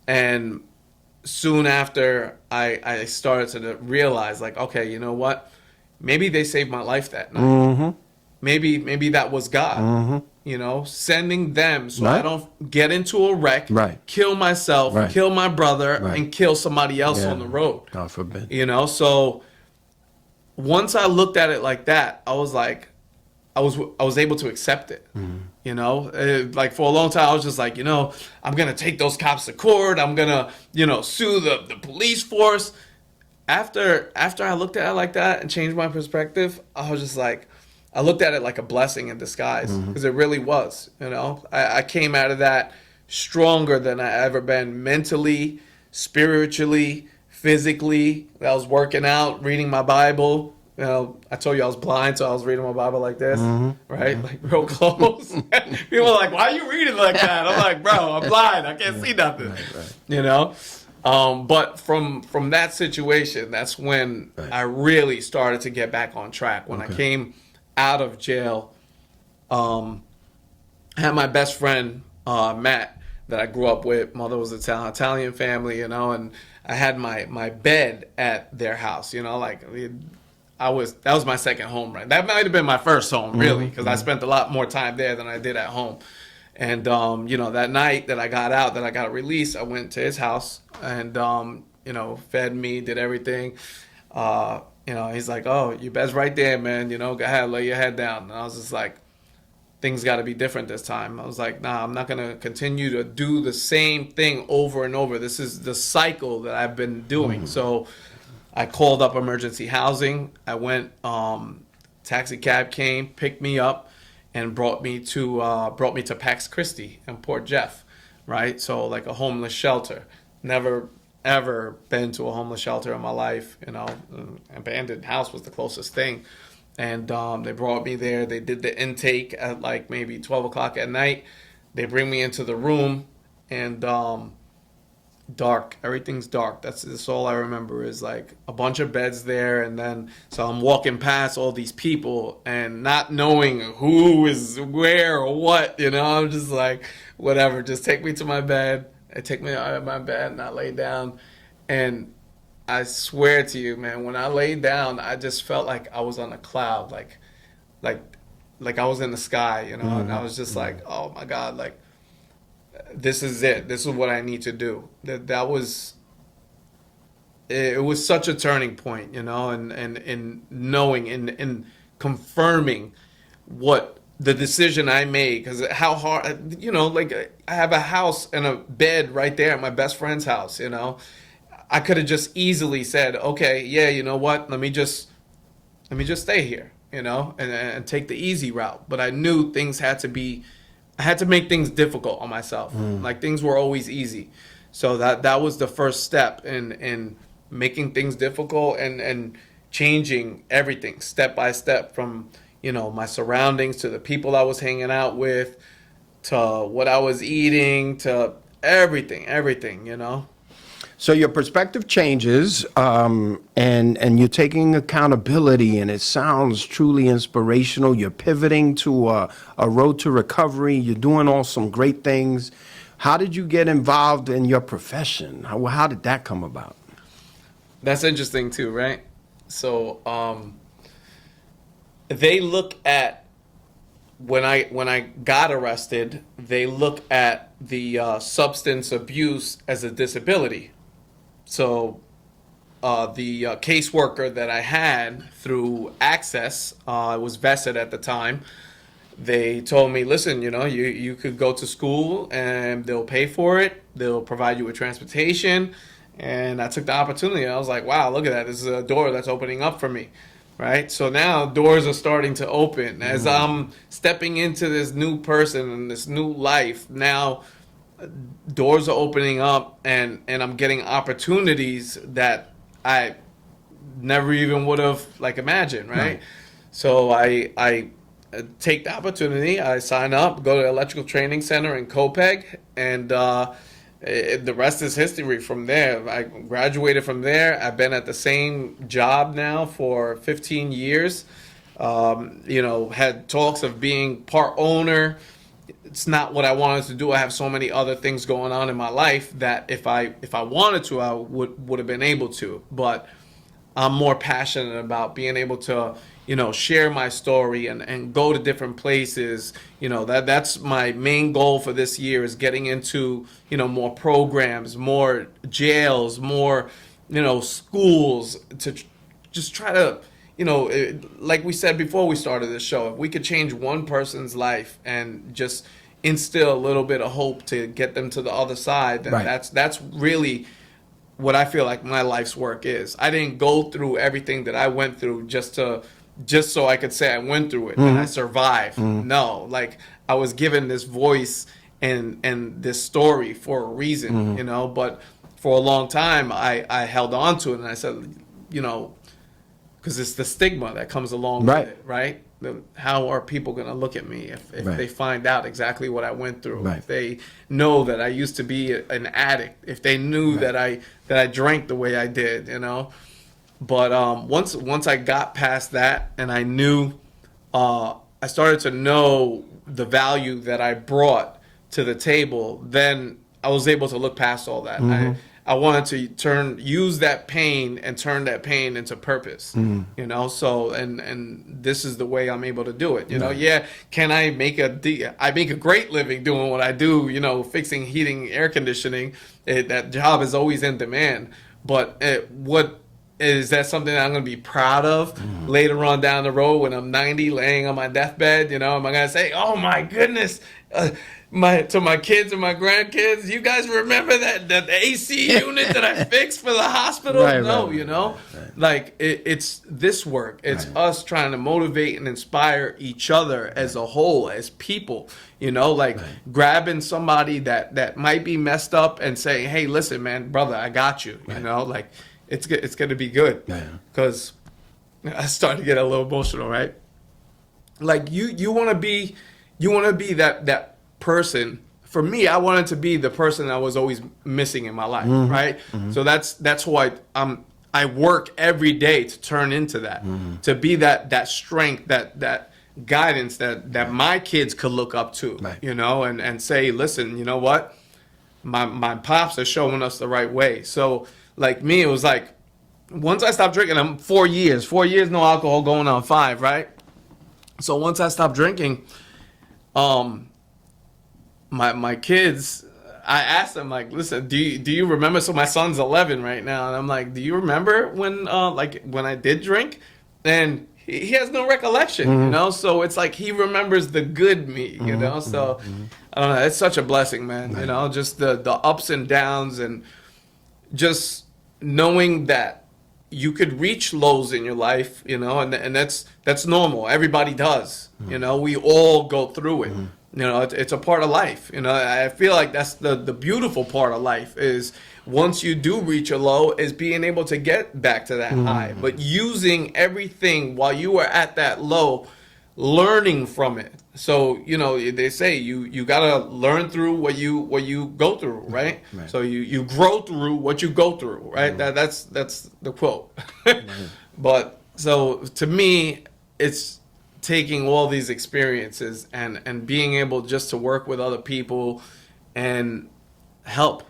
And soon after, I started to realize, like, okay, you know what? Maybe they saved my life that night. Maybe that was God, you know, sending them so I don't get into a wreck, kill myself, kill my brother, and kill somebody else on the road. God forbid. You know, so once I looked at it like that, I was like, I was able to accept it. You know, like for a long time, I was just like, you know, I'm going to take those cops to court. I'm going to, you know, sue the police force. After I looked at it like that and changed my perspective, I was just like, I looked at it like a blessing in disguise because it really was. You know, I came out of that stronger than I ever been mentally, spiritually, physically. I was working out, reading my Bible. You know, I told you I was blind, so I was reading my Bible like this, right? Like real close. People are like, why are you reading like that? I'm like, bro, I'm blind. I can't see nothing. You know? But from that situation, that's when I really started to get back on track. When I came out of jail, I had my best friend, Matt, that I grew up with. Mother was Italian family, you know, and I had my bed at their house, you know, like that was my second home, right? That might have been my first home, really, because I spent a lot more time there than I did at home. And, you know, that night that I got out, that I got released, I went to his house and, you know, fed me, did everything. You know, he's like, oh, your bed's right there, man. You know, go ahead, lay your head down. And I was just like, things got to be different this time. I was like, nah, I'm not going to continue to do the same thing over and over. This is the cycle that I've been doing. So I called up emergency housing. I went, taxi cab came, picked me up, and brought me to Pax Christi in Port Jeff, right? So like a homeless shelter. Never ever been to a homeless shelter in my life. You know, abandoned house was the closest thing. And they brought me there. They did the intake at like maybe 12 o'clock at night. They bring me into the room and dark. Everything's dark. That's all I remember is like a bunch of beds there. And then so I'm walking past all these people and not knowing who is where or what, you know. I'm just like, whatever, just take me to my bed. They take me out of my bed and I lay down. And I swear to you, man, when I laid down, I just felt like I was on a cloud. Like like I was in the sky, you know, and I was just like, oh my God, like this is it. This is what I need to do. That was it was such a turning point, you know, and knowing and confirming what the decision I made, because how hard, you know, like I have a house and a bed right there at my best friend's house, you know. I could have just easily said, okay, yeah, you know what, let me just stay here, you know, and take the easy route. But I knew things had to be, I had to make things difficult on myself. Like things were always easy. So that was the first step in making things difficult and changing everything step by step, from, you know, my surroundings to the people I was hanging out with to what I was eating to everything, you know. So your perspective changes, and you're taking accountability, and it sounds truly inspirational. You're pivoting to a road to recovery. You're doing all some great things. How did you get involved in your profession? How did that come about? That's interesting too, right? So they look at, when I got arrested, they look at the substance abuse as a disability. So the caseworker that I had through Access, was vested at the time. They told me, listen, you know, you could go to school and they'll pay for it. They'll provide you with transportation. And I took the opportunity. I was like, wow, look at that. This is a door that's opening up for me. Right? So now doors are starting to open. As I'm stepping into this new person and this new life, now doors are opening up, and I'm getting opportunities that I never even would have like imagined, right? So I take the opportunity, I sign up, go to Electrical Training Center in Copeg, and the rest is history from there. I graduated from there. I've been at the same job now for 15 years. You know, had talks of being part owner. It's not what I wanted to do. I have so many other things going on in my life that if I wanted to, I would have been able to. But I'm more passionate about being able to, you know, share my story and go to different places. You know, that's my main goal for this year, is getting into, you know, more programs, more jails, more, you know, schools, to just try to, you know, like we said before we started this show, if we could change one person's life and just instill a little bit of hope to get them to the other side, then that's really what I feel like my life's work is. I didn't go through everything that I went through just so I could say I went through it and I survived. No, like I was given this voice and this story for a reason, you know. But for a long time, I held on to it, and I said, you know, because it's the stigma that comes along with it, right? How are people going to look at me if they find out exactly what I went through? If they know that I used to be an addict, if they knew that I drank the way I did, you know. But once I got past that, and I knew, I started to know the value that I brought to the table, then I was able to look past all that. I wanted to use that pain and turn that pain into purpose, you know. So and this is the way I'm able to do it, you know. Yeah, can I make I make a great living doing what I do, you know, fixing heating, air conditioning. That job is always in demand, but what is that something that I'm going to be proud of later on down the road when I'm 90, laying on my deathbed? You know, am I going to say, "Oh my goodness," to my kids and my grandkids, "You guys remember that AC unit that I fixed for the hospital?" No, you know, like it's this work. It's us trying to motivate and inspire each other as a whole, as people. You know, like grabbing somebody that might be messed up and saying, "Hey, listen, man, brother, I got you." You know, like. It's going to be good, because I started to get a little emotional, right? Like you want to be that person. For me, I wanted to be the person I was always missing in my life, right? So that's who I work every day to turn into that, to be that strength, that guidance that my kids could look up to, you know, and say, listen, you know what, my pops are showing us the right way. So. Like me, it was like, once I stopped drinking, I'm 4 years, no alcohol, going on 5, right? So once I stopped drinking, my kids, I asked them, like, listen, do you remember? So my son's 11 right now, and I'm like, do you remember when when I did drink? And he has no recollection, you know. So it's like he remembers the good me, you know. So I don't know. It's such a blessing, man. You know, just the ups and downs, and just knowing that you could reach lows in your life, you know, and that's normal. Everybody does, you know. We all go through it. You know, it's a part of life. You know, I feel like that's the beautiful part of life is once you do reach a low is being able to get back to that high, but using everything while you were at that low, learning from it. So, you know, they say you gotta learn through what you go through, right? So you grow through what you go through, right? That's the quote. But so to me, it's taking all these experiences and being able just to work with other people and help,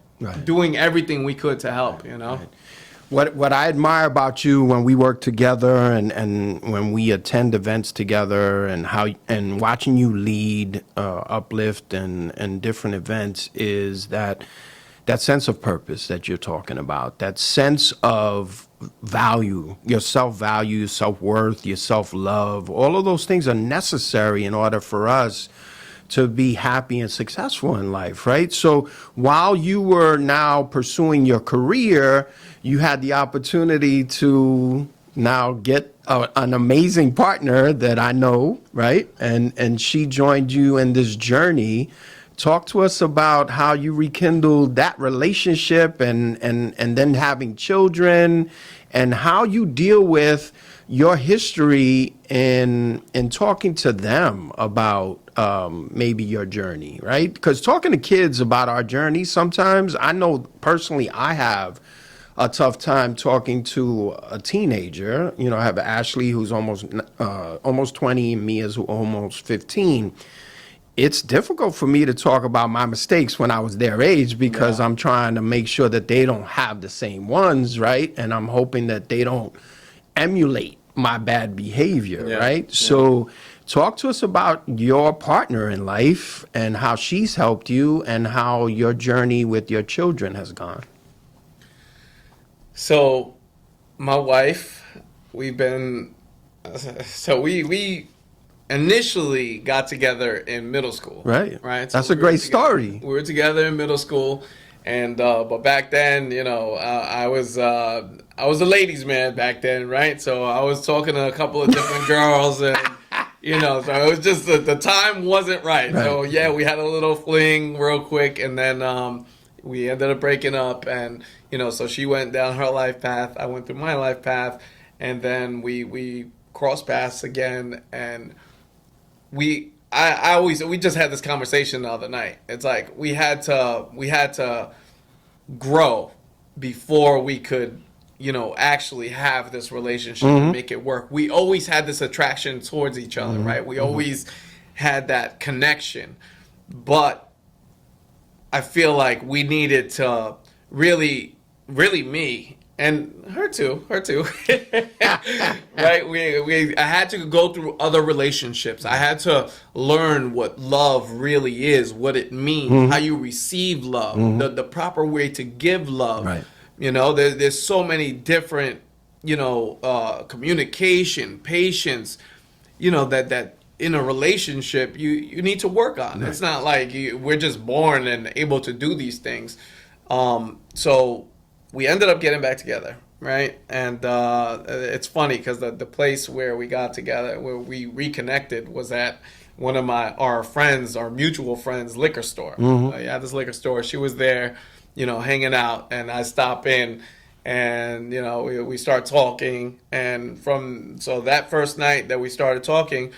doing everything we could to help, you know. What I admire about you when we work together and when we attend events together and watching you lead uplift and different events is that sense of purpose that you're talking about, that sense of value, your self-value, your self-worth, your self-love. All of those things are necessary in order for us to be happy and successful in life, right? So while you were now pursuing your career, you had the opportunity to now get an amazing partner that I know, right? And she joined you in this journey. Talk to us about how you rekindled that relationship and then having children and how you deal with your history in talking to them about maybe your journey, right? Because talking to kids about our journey, sometimes I know personally I have a tough time talking to a teenager. You know, I have Ashley who's almost 20 and me is almost 15. It's difficult for me to talk about my mistakes when I was their age because I'm trying to make sure that they don't have the same ones, right? And I'm hoping that they don't emulate my bad behavior, right? So talk to us about your partner in life and how she's helped you and how your journey with your children has gone. So my wife, we initially got together in middle school. Right. Right. That's So a great story. We were together in middle school, and but back then, you know, I was a ladies' man back then, right? So I was talking to a couple of different girls, and you know, so it was just the time wasn't right. So yeah, we had a little fling real quick, and then we ended up breaking up, and you know, so she went down her life path, I went through my life path, and then we crossed paths again, and we just had this conversation the other night. It's like we had to grow before we could, you know, actually have this relationship and make it work. We always had this attraction towards each other, right? We always had that connection, but I feel like we needed to really me and her too, right? I had to go through other relationships. I had to learn what love really is, what it means, how you receive love, the proper way to give love. Right. You know, there's so many different, you know, communication, patience, you know, that in a relationship you need to work on. Right. It's not like we're just born and able to do these things. So we ended up getting back together, right? And it's funny because the place where we got together, where we reconnected, was at one of our mutual friends' liquor store. Yeah, this liquor store. She was there, you know, hanging out, and I stop in, and you know, we start talking, and so that first night that we started talking,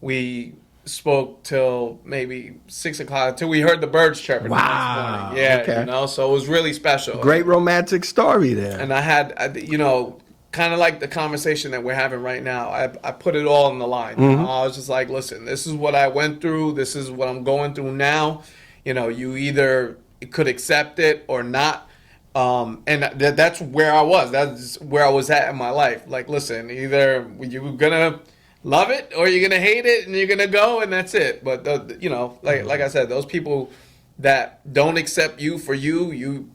we spoke till maybe 6 o'clock till we heard the birds chirping. Wow. The next morning. Yeah, okay. You know, so it was really special. Great romantic story there. And I had, you know, kind of like the conversation that we're having right now. I put it all on the line. You know? I was just like, listen, this is what I went through. This is what I'm going through now. You know, you either could accept it or not. And that's where I was. That's where I was at in my life. Like, listen, either you were gonna love it or you're gonna hate it and you're gonna go and that's it. But like I said, those people that don't accept you for you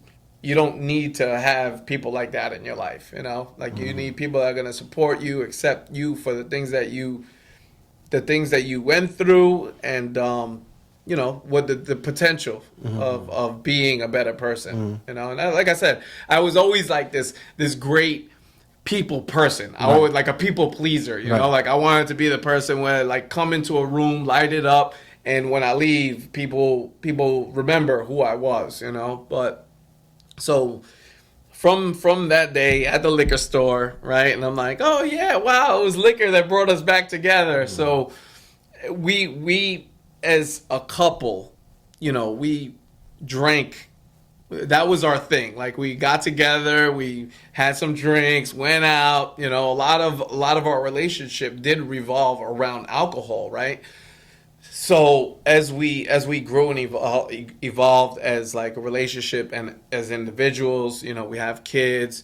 don't need to have people like that in your life. Like you need people that are gonna support you, accept you for the things that you went through, and what the potential of being a better person. And like I said, I was always like this great people person. I always like a people pleaser, like I wanted to be the person where like come into a room, light it up, and when I leave, people remember who I was, But so from that day at the liquor store, right? And I'm like, oh yeah, wow, it was liquor that brought us back together. So we as a couple, we drank. That was our thing. Like we got together, we had some drinks, went out. A lot of our relationship did revolve around alcohol, right? So as we grew and evolved as like a relationship and as individuals, we have kids.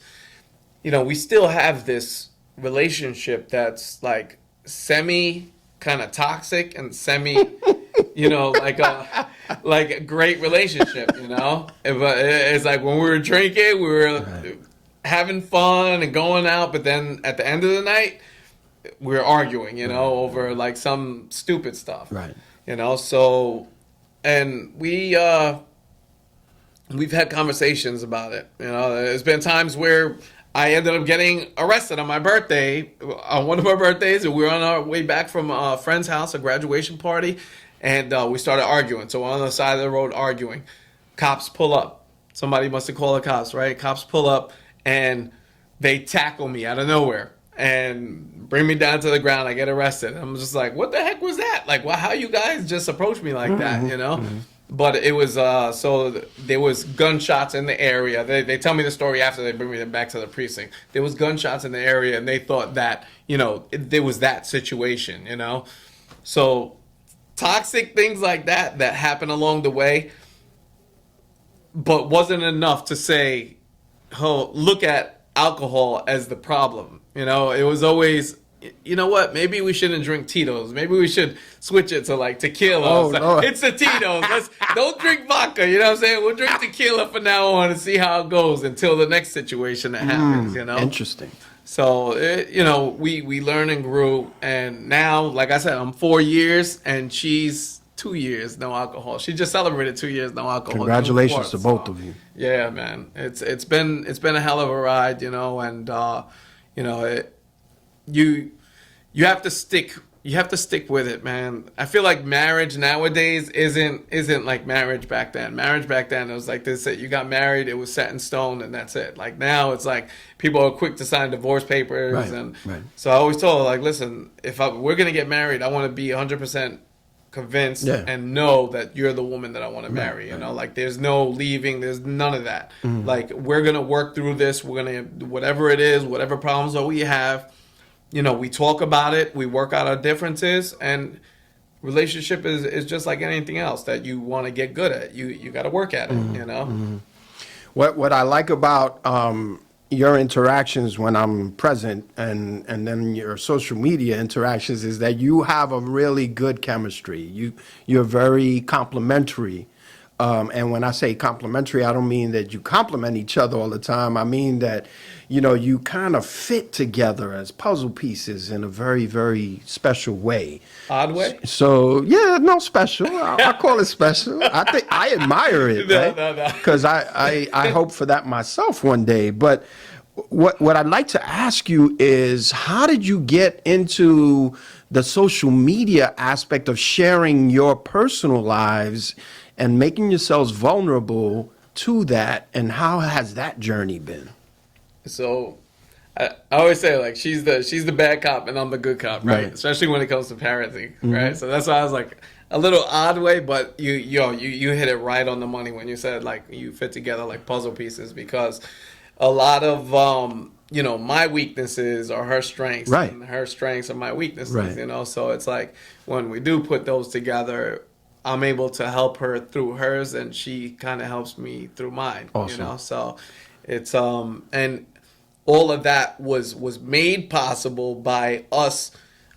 We still have this relationship that's like semi kind of toxic and semi, like a great relationship, But it's like when we were drinking, we were having fun and going out, but then at the end of the night, we were arguing, over like some stupid stuff, right? So, and we've had conversations about it. There's been times where I ended up getting arrested on my birthday, on one of our birthdays, and we were on our way back from a friend's house, a graduation party, and we started arguing. So we're on the side of the road arguing. Cops pull up. Somebody must have called the cops, right? Cops pull up, and they tackle me out of nowhere and bring me down to the ground. I get arrested. I'm just like, what the heck was that? Like, well, how you guys just approached me like that, But it was, so there was gunshots in the area. They tell me the story after they bring me back to the precinct. There was gunshots in the area, and they thought that, there was that situation, So toxic things like that happen along the way, but wasn't enough to say, oh, look at alcohol as the problem. It was always, what? Maybe we shouldn't drink Tito's. Maybe we should switch it to like tequila. Oh, Lord. It's the Tito's. Don't drink vodka. You know what I'm saying? We'll drink tequila from now on and see how it goes until the next situation that happens. Interesting. So we learned and grew, and now, like I said, I'm 4 years and she's 2 years no alcohol. She just celebrated 2 years no alcohol. Congratulations to both of you. Yeah, man. It's been a hell of a ride, and you have to stick with it, man. I feel like marriage nowadays isn't like marriage back then. Marriage back then, it was like this: you got married, it was set in stone, and that's it. Like now, it's like people are quick to sign divorce papers, right. So I always told her, like, listen, if we're gonna get married, I want to be 100% convinced and know that you're the woman that I want to marry. Like there's no leaving, there's none of that. Like we're gonna work through this. We're gonna, whatever it is, whatever problems that we have, we talk about it, we work out our differences, and relationship is just like anything else that you want to get good at. You got to work at it. What I like about your interactions when I'm present and then your social media interactions is that you have a really good chemistry. You're very complimentary. And when I say complimentary, I don't mean that you compliment each other all the time. I mean that, you kind of fit together as puzzle pieces in a very, very special way. Odd way? So, yeah, no, special. I call it special. I think I admire it, right? No. Because I hope for that myself one day. But what I'd like to ask you is, how did you get into the social media aspect of sharing your personal lives and making yourselves vulnerable to that, and how has that journey been? So I always say, like, she's the bad cop and I'm the good cop, right? Especially when it comes to parenting, right? So that's why I was like a little odd way, but you hit it right on the money when you said like you fit together like puzzle pieces, because a lot of my weaknesses are her strengths, and her strengths are my weaknesses, So it's like when we do put those together, I'm able to help her through hers, and she kind of helps me through mine. Awesome. So it's and all of that was made possible by us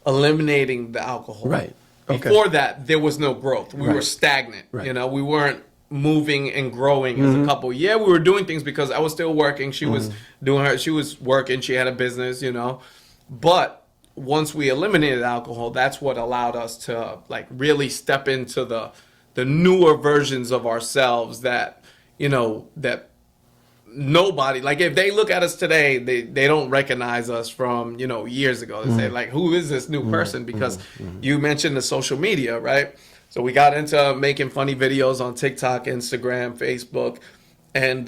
eliminating the alcohol. Right. Okay. Before that, there was no growth. We were Right. stagnant. Right. You know, we weren't moving and growing as a couple. Yeah, we were doing things because I was still working. She was she was working. She had a business, you know. But once we eliminated alcohol, that's what allowed us to like really step into the newer versions of ourselves that, you know, that nobody, like if they look at us today, they don't recognize us from, you know, years ago. They say like, who is this new person? Because you mentioned the social media, right? So we got into making funny videos on TikTok, Instagram, Facebook, and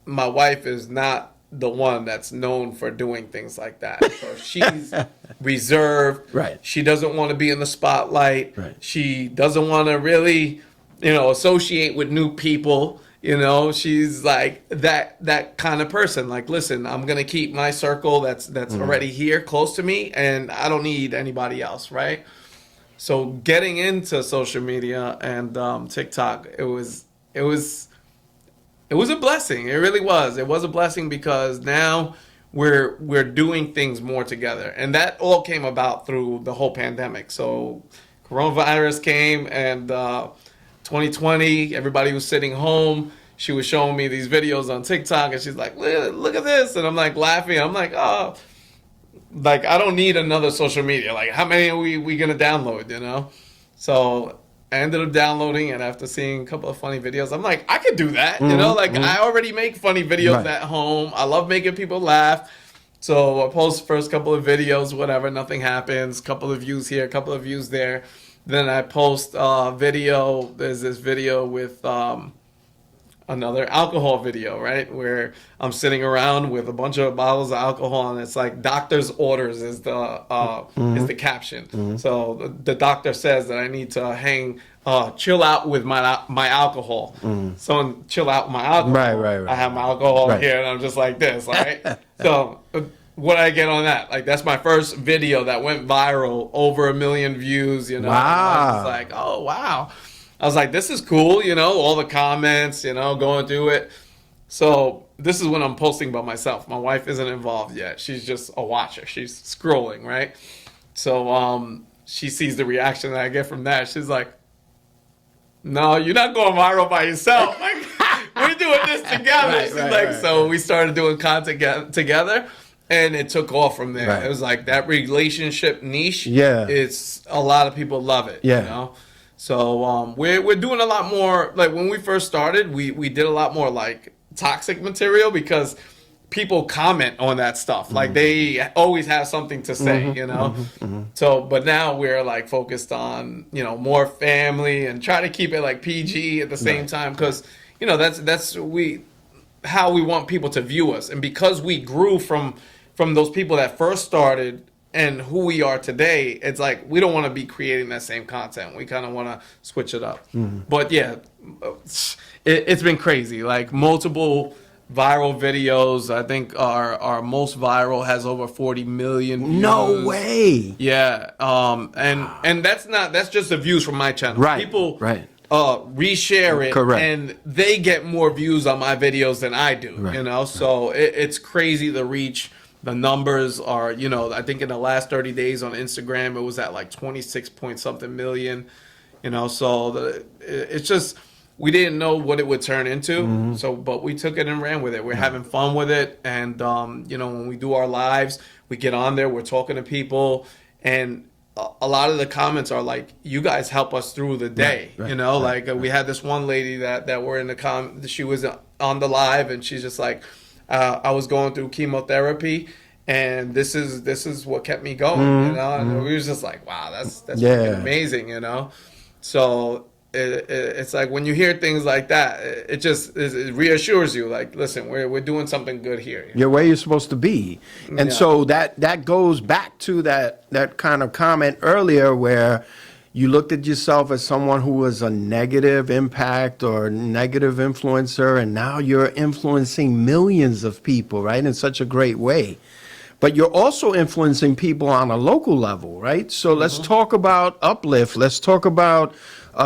my wife is not the one that's known for doing things like that. So she's reserved. Right. She doesn't want to be in the spotlight. Right. She doesn't want to really, you know, associate with new people. You know, she's like that kind of person. Like, listen, I'm gonna keep my circle that's already here close to me, and I don't need anybody else, right? So getting into social media and TikTok, it was a blessing. It really was. It was a blessing because now we're doing things more together, and that all came about through the whole pandemic. So coronavirus came, and 2020, everybody was sitting home. She was showing me these videos on TikTok, and she's like, look at this. And I'm like laughing. I'm like, oh, like I don't need another social media. Like how many are we going to download, you know? So I ended up downloading, and after seeing a couple of funny videos, I'm like, I could do that, you know? Like I already make funny videos at home. I love making people laugh. So I post the first couple of videos, whatever, nothing happens. Couple of views here, couple of views there. Then I post a video. There's this video with another alcohol video, right? Where I'm sitting around with a bunch of bottles of alcohol, and it's like doctor's orders is the caption. So the doctor says that I need to chill out with my alcohol. So chill out with my alcohol. Right. I have my alcohol here, and I'm just like this, right? So what I get on that? Like that's my first video that went viral, over 1 million views. You know, Wow. I was just like, oh wow. I was like, this is cool. You know, all the comments. You know, going through it. So this is when I'm posting by myself. My wife isn't involved yet. She's just a watcher. She's scrolling, right? So she sees the reaction that I get from that. She's like, no, you're not going viral by yourself. Like we're doing this together. So we started doing content together. And it took off from there. Right. It was like that relationship niche. Yeah. It's a lot of people love it. Yeah. You know? So we're doing a lot more. Like when we first started, we did a lot more like toxic material because people comment on that stuff. Like they always have something to say, you know? So, but now we're like focused on, you know, more family and try to keep it like PG at the same time. Cause you know, that's how we want people to view us. And because we grew from those people that first started and who we are today, it's like we don't want to be creating that same content. We kind of want to switch it up. But yeah, it's been crazy. Like multiple viral videos. I think our most viral has over 40 million views. No way. Yeah. And that's just the views from my channel. Right. People Right. reshare it. Correct. And they get more views on my videos than I do. Right. You know, so it's crazy the reach. The numbers are, you know, I think in the last 30 days on Instagram, it was at like 26 point something million, you know, so it's just, we didn't know what it would turn into. So, but we took it and ran with it. We're having fun with it. And, you know, when we do our lives, we get on there, we're talking to people, and a lot of the comments are like, you guys help us through the day. Right, you know, like we had this one lady that were in the she was on the live, and she's just like, I was going through chemotherapy, and this is what kept me going, you know. And we was just like, wow, that's freaking amazing, you know. So it's like when you hear things like that, it reassures you. Like, listen, we're doing something good here. You're where you're supposed to be, and so that goes back to that kind of comment earlier where you looked at yourself as someone who was a negative impact or negative influencer, and now you're influencing millions of people, right, in such a great way. But you're also influencing people on a local level, right? So let's talk about Uplift. Let's talk about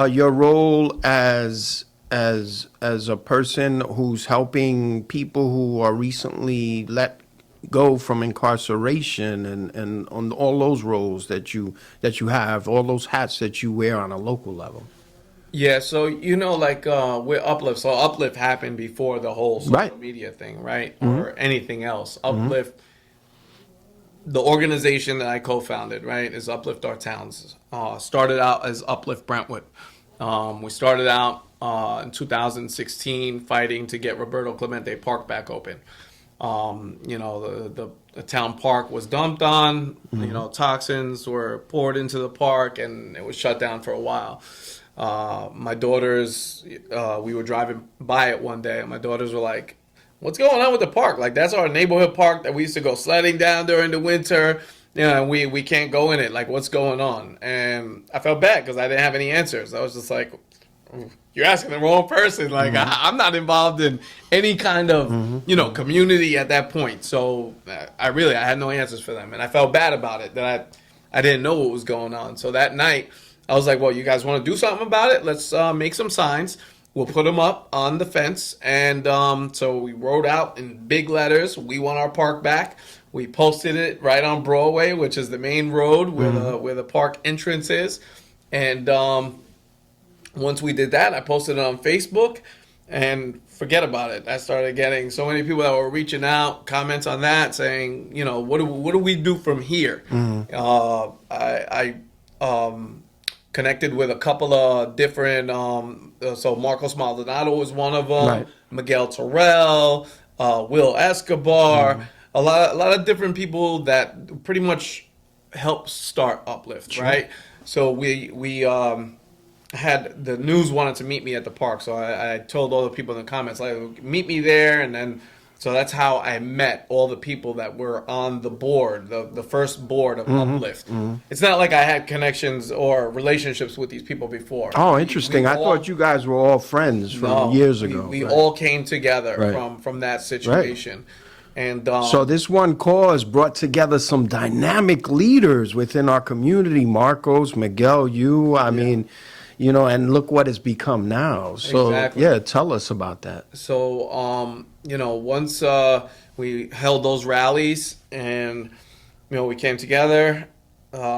your role as a person who's helping people who are recently let go from incarceration and on all those roles that you have, all those hats that you wear on a local level? Yeah, so like with Uplift, so Uplift happened before the whole social Right. media thing, right? Or anything else. Uplift, the organization that I co-founded, right, is Uplift Our Towns. Started out as Uplift Brentwood. We started out in 2016 fighting to get Roberto Clemente Park back open. The town park was dumped on, toxins were poured into the park, and it was shut down for a while. My daughters, we were driving by it one day, and my daughters were like, "What's going on with the park? Like, that's our neighborhood park that we used to go sledding down during the winter. And we can't go in it. Like, what's going on?" And I felt bad because I didn't have any answers. I was just like, "You're asking the wrong person. Like, I'm not involved in any kind of, community at that point." So I had no answers for them, and I felt bad about it that I didn't know what was going on. So that night, I was like, "Well, you guys want to do something about it? Let's make some signs. We'll put them up on the fence." And so we wrote out in big letters, "We want our park back." We posted it right on Broadway, which is the main road where the park entrance is. And once we did that, I posted it on Facebook, and forget about it. I started getting so many people that were reaching out, comments on that, saying, what do we do from here? I connected with a couple of different, so Marcos Maldonado was one of them, Right. Miguel Terrell, Will Escobar, a lot of different people that pretty much helped start Uplift, right? So we had the news wanted to meet me at the park, so I told all the people in the comments, like, meet me there, and then so that's how I met all the people that were on the board, the first board of Uplift. It's not like I had connections or relationships with these people before. Oh, interesting. I thought you guys were all friends from years ago. We Right. all came together Right. from that situation. And So this one cause brought together some dynamic leaders within our community. Marcos, Miguel, you, I mean, and look what it's become now. So, Exactly. yeah, tell us about that. So, once we held those rallies and, we came together,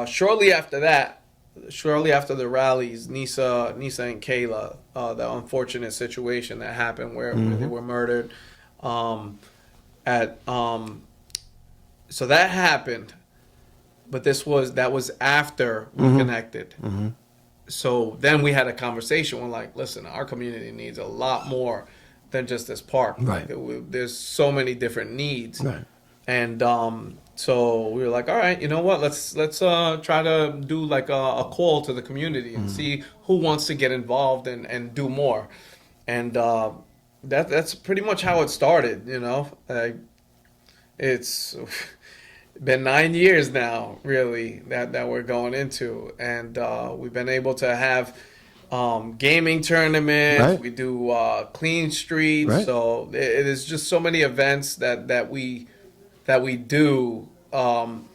shortly after the rallies, Nisa and Kayla, the unfortunate situation that happened where they were murdered, so that happened, but that was after we connected. So then we had a conversation. We're like, listen, our community needs a lot more than just this park. Right. Like, there's so many different needs. Right. And so we were like, all right, you know what? Let's try to do like a call to the community and see who wants to get involved and do more. And that's pretty much how it started. It's been 9 years now, really, that we're going into, and we've been able to have gaming tournaments. Right. We do clean streets. Right. So it is just so many events that we do. During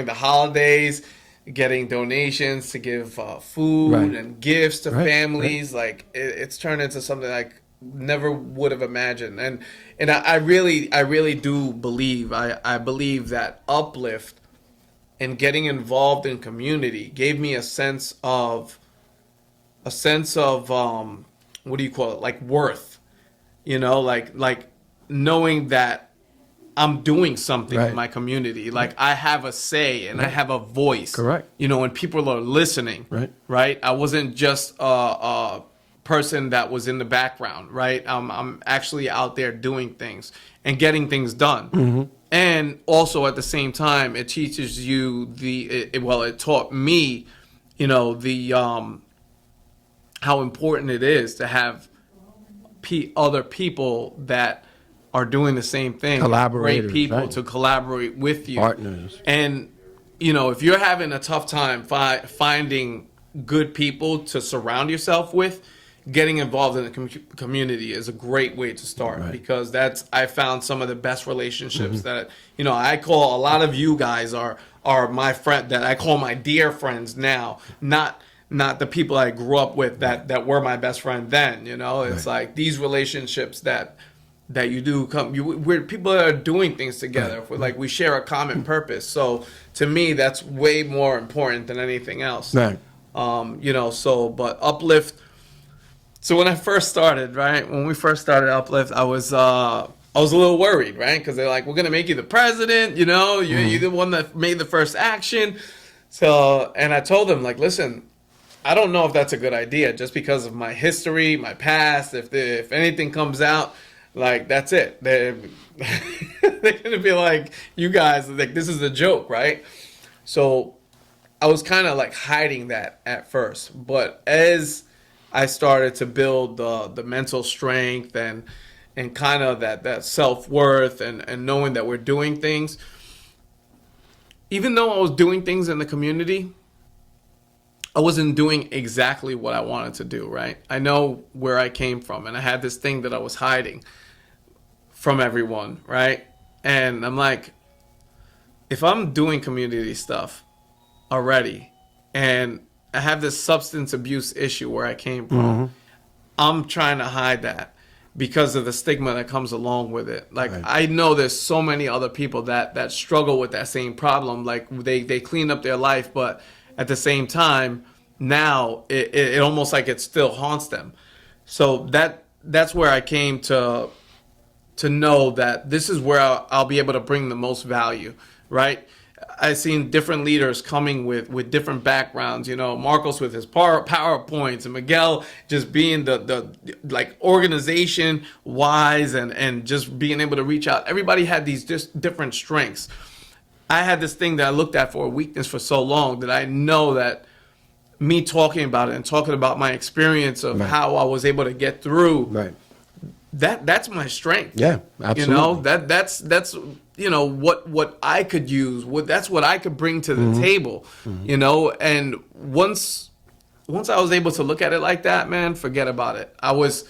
the holidays, getting donations to give food Right. and gifts to Right. families. Like it's turned into something like never would have imagined. And I really do believe I believe that Uplift and getting involved in community gave me a sense of what do you call it, like worth, like knowing that I'm doing something Right. in my community. Like I have a say and I have a voice. Correct. And people are listening. Right. Right. I wasn't just a person that was in the background. Right. I'm actually out there doing things and getting things done. And also at the same time, it teaches you it taught me, how important it is to have other people that are doing the same thing. Collaborators, Great people right. to collaborate with you. Partners. And, if you're having a tough time finding good people to surround yourself with, getting involved in the community is a great way to start. Right. Because I found some of the best relationships that, I call a lot of you guys are my friend that I call my dear friends now, not the people I grew up with that were my best friend then. It's like these relationships that that you do we're people that are doing things together. Like we share a common purpose. So to me, that's way more important than anything else. Right. But Uplift. So when I first started, right, when we first started Uplift, I was a little worried, right? Because they're like, we're going to make you the president, you're the one that made the first action. So, and I told them, like, listen, I don't know if that's a good idea just because of my history, my past. If anything comes out, like, that's it. They're going to be like, you guys, like, this is a joke, right? So I was kind of like hiding that at first. But as I started to build the mental strength and kind of that self-worth and knowing that we're doing things, even though I was doing things in the community, I wasn't doing exactly what I wanted to do, right? I know where I came from, and I had this thing that I was hiding from everyone, right? And I'm like, if I'm doing community stuff already, and I have this substance abuse issue where I came from, I'm trying to hide that because of the stigma that comes along with it. Like, Right. I know there's so many other people that struggle with that same problem. Like, they clean up their life, but at the same time, now it almost like it still haunts them. So that's where I came to know that this is where I'll be able to bring the most value, right? I've seen different leaders coming with different backgrounds, Marcos with his PowerPoints and Miguel just being the like organization wise and just being able to reach out. Everybody had these just different strengths. I had this thing that I looked at for a weakness for so long that I know that me talking about it and talking about my experience of Right. how I was able to get through, Right. that's my strength. Yeah, absolutely. That's what I could use. That's what I could bring to the table. And once I was able to look at it like that, man, forget about it. I was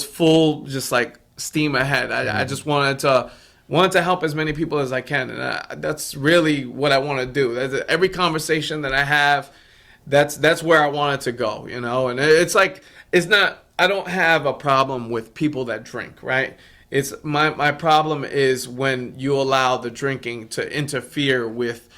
full, just like steam ahead. I just wanted to help as many people as I can, and that's really what I want to do. Every conversation that I have, that's where I want it to go. And it's like, it's not. I don't have a problem with people that drink, right? It's my problem is when you allow the drinking to interfere with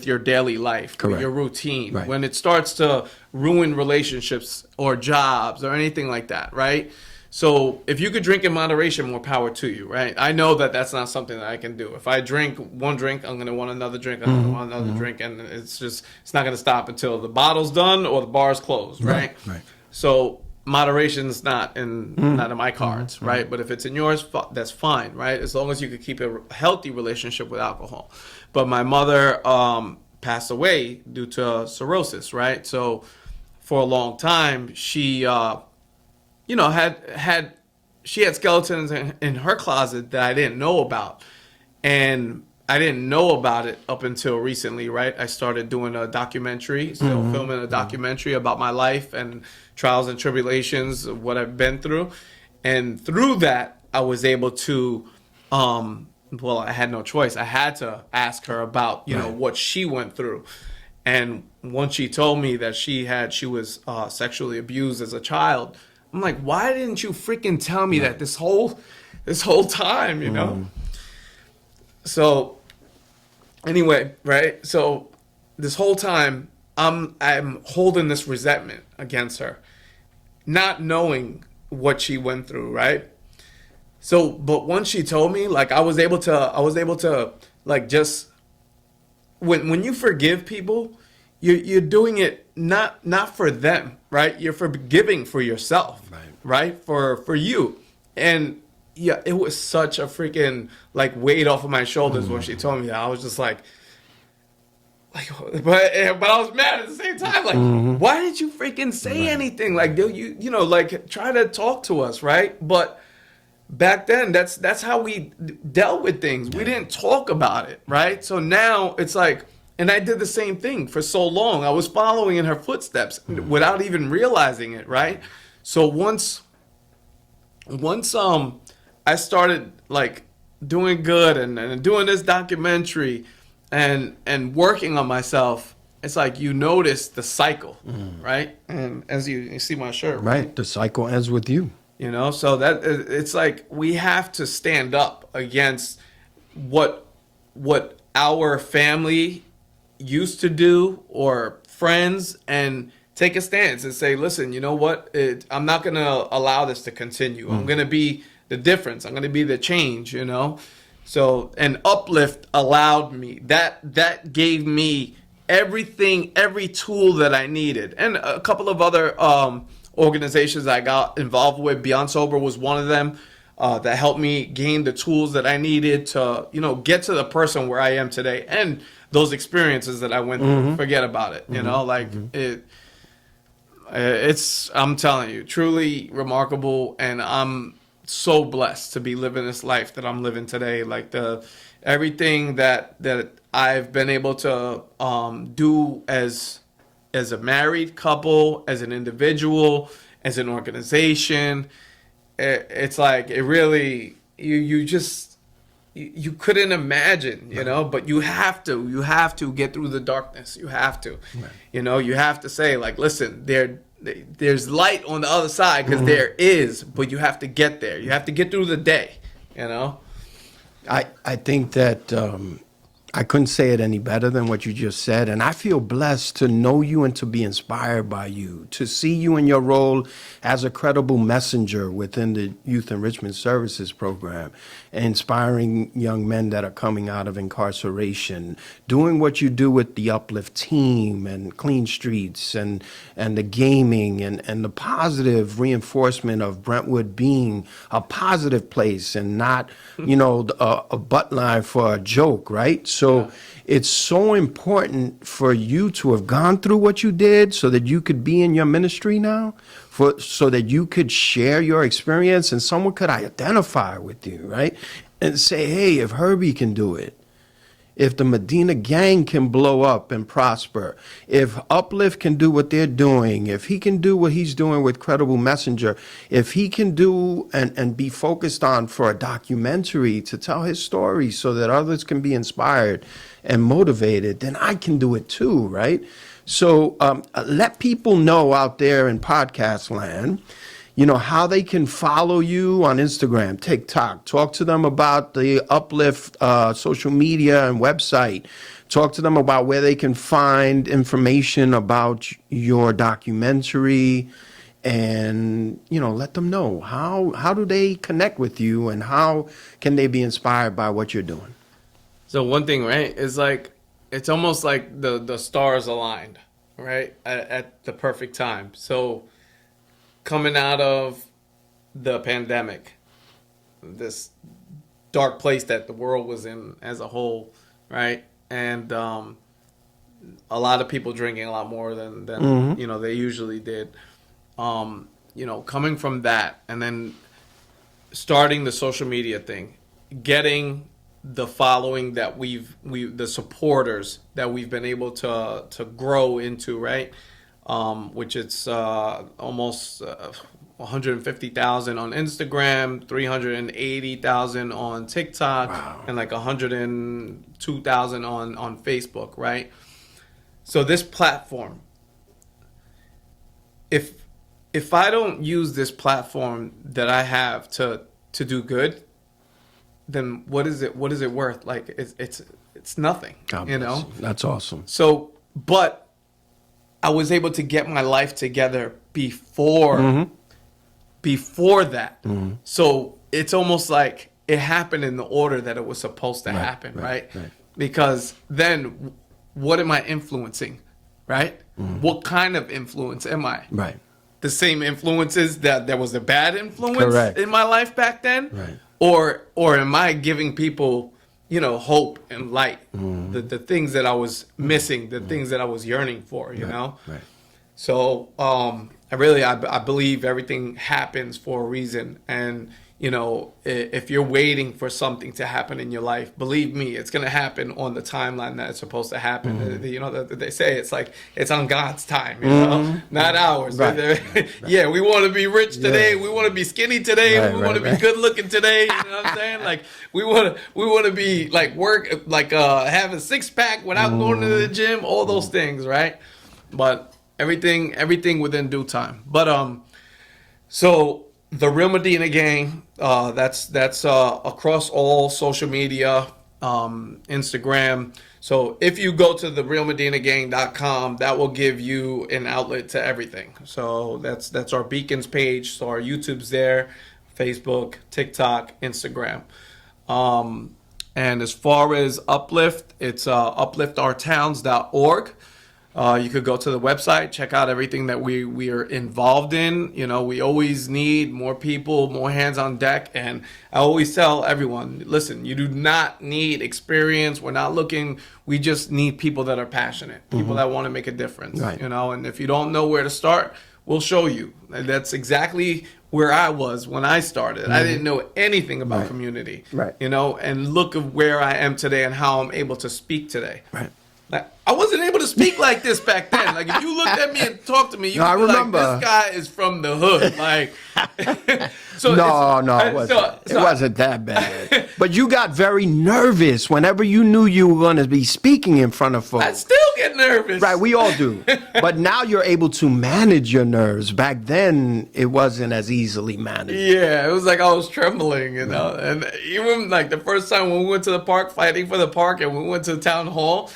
your daily life, Correct. with your routine, Right. when it starts to ruin relationships or jobs or anything like that, right? So if you could drink in moderation, more power to you, right? I know that that's not something that I can do. If I drink one drink, I'm going to want another drink, I'm going to want another drink, and it's not going to stop until the bottle's done or the bar's closed, right? Right. So moderation's not in my cards, right? But if it's in yours, that's fine, right? As long as you could keep a healthy relationship with alcohol. But my mother passed away due to cirrhosis, right? So for a long time, she she had skeletons in her closet that I didn't know about, and I didn't know about it up until recently, right? I started doing a documentary, filming a documentary about my life and trials and tribulations of what I've been through. And through that, I was able to, I had no choice. I had to ask her about, what she went through. And once she told me that she was sexually abused as a child, I'm like, why didn't you freaking tell me that this whole time, So anyway, right? So this whole time I'm holding this resentment against her, not knowing what she went through, right? So, but once she told me, like, I was able to like, just when you forgive people, you're doing it not for them, right? You're forgiving for yourself, right? For you. And yeah, it was such a freaking like weight off of my shoulders when she told me that. I was just like, but I was mad at the same time. Like, why didn't you freaking say anything? Like, like try to talk to us, right? But back then, that's how we dealt with things. We didn't talk about it, right? So now it's like, and I did the same thing for so long. I was following in her footsteps without even realizing it, right? So once I started like doing good and doing this documentary and working on myself, it's like you notice the cycle, right? And as you see my shirt, Right. The cycle ends with you. You know, so that it's like we have to stand up against what our family used to do or friends, and take a stance and say, listen, you know what? I'm not going to allow this to continue. I'm going to be the difference. I'm going to be the change, you know? So, and Uplift allowed me, that gave me everything, every tool that I needed. And a couple of other organizations I got involved with. Beyond Sober was one of them, that helped me gain the tools that I needed to, you know, get to the person where I am today. And those experiences that I went through, forget about it. You know, like it's, I'm telling you, truly remarkable. And I'm so blessed to be living this life that I'm living today. Like everything that I've been able to do as a married couple, as an individual, as an organization. It's like, it really, you just, you couldn't imagine, you know, but you have to get through the darkness. You have to, you know, you have to say, like, listen, there's light on the other side, because there is, but you have to get there. You have to get through the day, you know? I think that I couldn't say it any better than what you just said. And I feel blessed to know you and to be inspired by you, to see you in your role as a credible messenger within the Youth Enrichment Services Program, inspiring young men that are coming out of incarceration, doing what you do with the Uplift team and Clean Streets and the gaming and the positive reinforcement of Brentwood being a positive place and not, you know, a butt line for a joke, right? So it's so important for you to have gone through what you did so that you could be in your ministry now, so that you could share your experience and someone could identify with you, right? And say, hey, if Herbie can do it, if the Medina gang can blow up and prosper, if Uplift can do what they're doing, if he can do what he's doing with Credible Messenger, if he can do and be focused on for a documentary to tell his story so that others can be inspired and motivated, then I can do it too, right? So let people know out there in podcast land, you know, how they can follow you on Instagram, TikTok. Talk to them about the Uplift social media and website. Talk to them about where they can find information about your documentary, and, you know, let them know how do they connect with you and how can they be inspired by what you're doing. So one thing, right, is like, it's almost like the stars aligned, right, at the perfect time. So coming out of the pandemic, this dark place that the world was in as a whole, right? And a lot of people drinking a lot more than you know, they usually did. You know, coming from that and then starting the social media thing, getting the following that the supporters that we've been able to grow into, right? Which it's almost 150,000 on Instagram, 380,000 on TikTok, wow, and like 102,000 on Facebook, right? So this platform, if I don't use this platform that I have to do good, then what is it worth? Like it's nothing, you know? That's awesome. So, but I was able to get my life together before that. So it's almost like it happened in the order that it was supposed to happen, right? Because then what am I influencing, right? What kind of influence am I? Right. The same influences that there was a bad influence in my life back then? Right. Or am I giving people, you know, hope and light, the things that I was missing, the things that I was yearning for, you know? Right. So I believe everything happens for a reason. And, you know, if you're waiting for something to happen in your life, believe me, it's going to happen on the timeline that it's supposed to happen. You know, they say it's like, it's on God's time, you know, not ours. Right. Yeah, we want to be rich today. We want to be skinny today. We want to be good looking today. You know what I'm saying? Like, we want to be like have a six pack without going to the gym, all those things, right? But everything within due time. But so The Real Medina Gang. That's across all social media, Instagram. So if you go to therealmedinagang.com, that will give you an outlet to everything. So that's our Beacons page. So our YouTube's there, Facebook, TikTok, Instagram. And as far as Uplift, it's upliftourtowns.org. You could go to the website, check out everything that we are involved in. You know, we always need more people, more hands on deck. And I always tell everyone, listen, you do not need experience. We're not looking. We just need people that are passionate, people that want to make a difference. Right. You know, and if you don't know where to start, we'll show you. And that's exactly where I was when I started. I didn't know anything about community. Right. You know, and look at where I am today and how I'm able to speak today. Right. Like, I wasn't able to speak like this back then. Like, if you looked at me and talked to me, you would be like, this guy is from the hood. Like, it wasn't that bad. But you got very nervous whenever you knew you were going to be speaking in front of folks. I still get nervous. Right, we all do. But now you're able to manage your nerves. Back then, it wasn't as easily managed. Yeah, it was like I was trembling, you know. And even like the first time when we went to the park, fighting for the park, and we went to the town hall,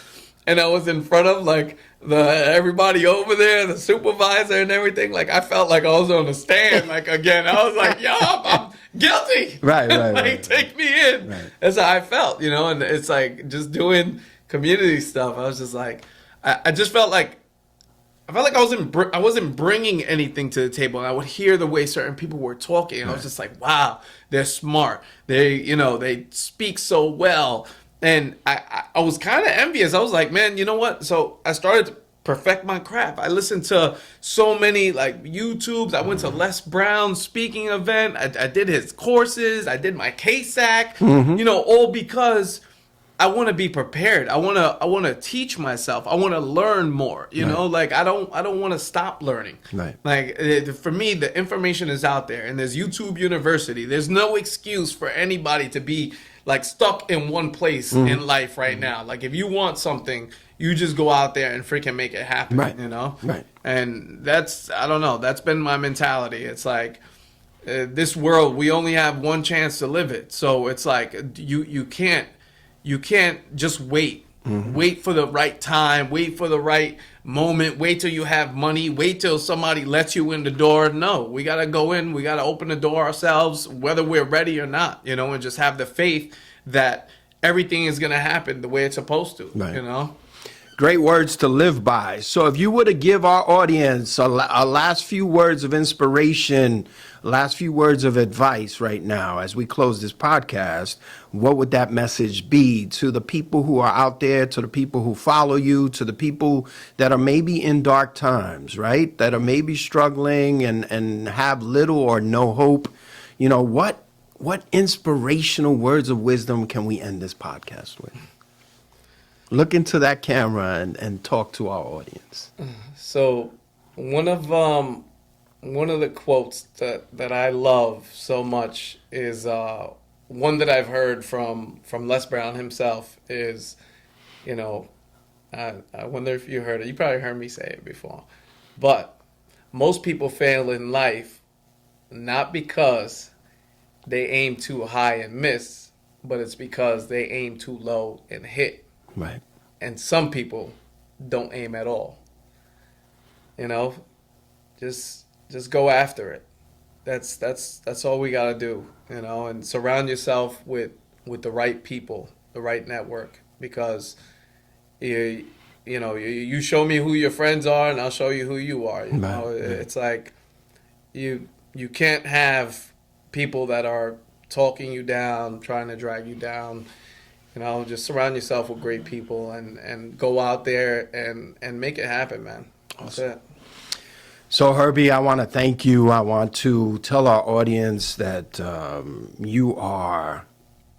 and I was in front of like everybody over there, the supervisor and everything. Like I felt like I was on the stand. Like again, I was like, "Yo, I'm guilty." Right. Take me in. Right. That's how I felt, you know. And it's like just doing community stuff. I was just like, I just felt like I wasn't bringing anything to the table. And I would hear the way certain people were talking, and I was just like, "Wow, they're smart. They speak so well." And I was kind of envious. I was like, man, you know what? So I started to perfect my craft. I listened to so many like YouTubes. I went to Les Brown's speaking event. I did his courses. I did my KSAC, you know, all because I want to be prepared. I want to teach myself. I want to learn more, you know, like I don't want to stop learning. Right. Like for me, the information is out there, and there's YouTube University. There's no excuse for anybody to be like stuck in one place in life right now. Like if you want something, you just go out there and freaking make it happen, you know? Right. And I don't know, that's been my mentality. It's like this world, we only have one chance to live it. So it's like you can't just wait. Wait for the right time, wait for the right moment, wait till you have money, wait till somebody lets you in the door. No, we got to go in, we got to open the door ourselves, whether we're ready or not, you know, and just have the faith that everything is going to happen the way it's supposed to, you know? Great words to live by. So if you were to give our audience a last few words of inspiration, last few words of advice right now as we close this podcast, what would that message be to the people who are out there, to the people who follow you, to the people that are maybe in dark times, right? That are maybe struggling and have little or no hope. You know, what inspirational words of wisdom can we end this podcast with? Look into that camera and talk to our audience. So one of the quotes that I love so much is one that I've heard from Les Brown himself is, you know, I wonder if you heard it. You probably heard me say it before. But most people fail in life not because they aim too high and miss, but it's because they aim too low and hit. Right. And some people don't aim at all. You know, just go after it. That's all we gotta do. You know, and surround yourself with the right people, the right network, because you show me who your friends are, and I'll show you who you are. You know, it's like you can't have people that are talking you down, trying to drag you down. You know, just surround yourself with great people and go out there and make it happen, man. That's it. So, Herbie, I want to thank you. I want to tell our audience that you are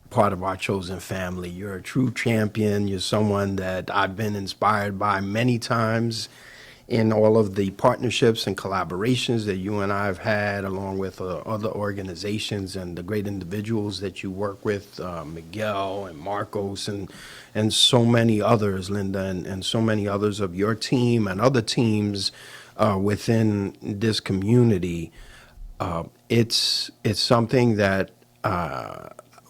part of our chosen family. You're a true champion. You're someone that I've been inspired by many times in all of the partnerships and collaborations that you and I have had, along with other organizations and the great individuals that you work with, Miguel and Marcos and so many others, Linda, and so many others of your team and other teams within this community. It's something that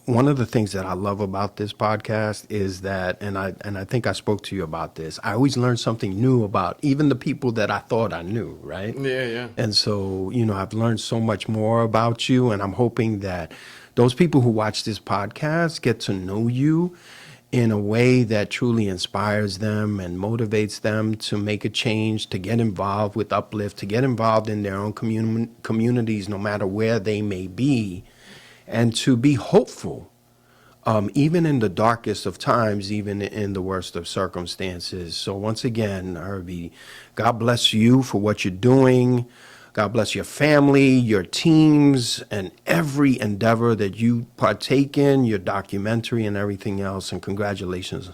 one of the things that I love about this podcast is that, and I think I spoke to you about this. I always learn something new about even the people that I thought I knew, right? Yeah, yeah. And so, I've learned so much more about you, and I'm hoping that those people who watch this podcast get to know you in a way that truly inspires them and motivates them to make a change, to get involved with Uplift, to get involved in their own communities, no matter where they may be, and to be hopeful, even in the darkest of times, even in the worst of circumstances. So once again, Herbie, God bless you for what you're doing. God bless your family, your teams, and every endeavor that you partake in, your documentary and everything else. And congratulations.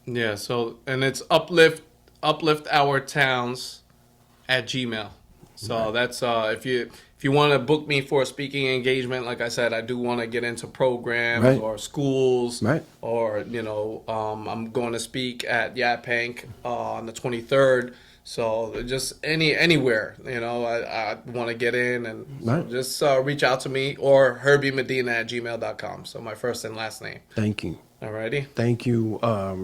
Yeah, so, and it's upliftourtowns@gmail. So that's if you want to book me for a speaking engagement, like I said, I do want to get into programs Right. or schools, Right. or I'm going to speak at Yapank on the 23rd. So just anywhere, I want to get in, and Right. so just reach out to me, or herbiemedina@gmail.com. So my first and last name. Thank you. Alrighty. Thank you.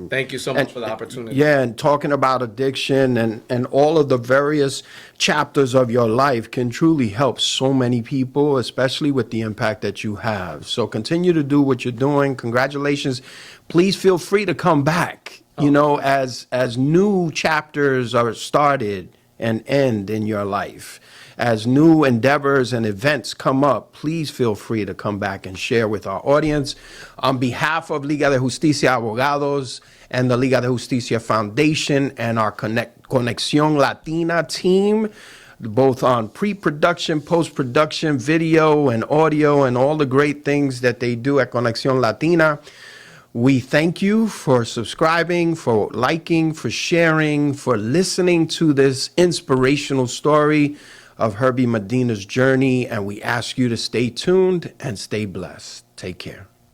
Thank you so much for the opportunity. Yeah, and talking about addiction and all of the various chapters of your life can truly help so many people, especially with the impact that you have. So continue to do what you're doing. Congratulations. Please feel free to come back, as new chapters are started and end in your life. As new endeavors and events come up, please feel free to come back and share with our audience. On behalf of Liga de Justicia Abogados and the Liga de Justicia Foundation and our Conexcion Latina team, both on pre-production, post-production, video and audio, and all the great things that they do at Conexcion Latina, we thank you for subscribing, for liking, for sharing, for listening to this inspirational story of Herbie Medina's journey, and we ask you to stay tuned and stay blessed. Take care.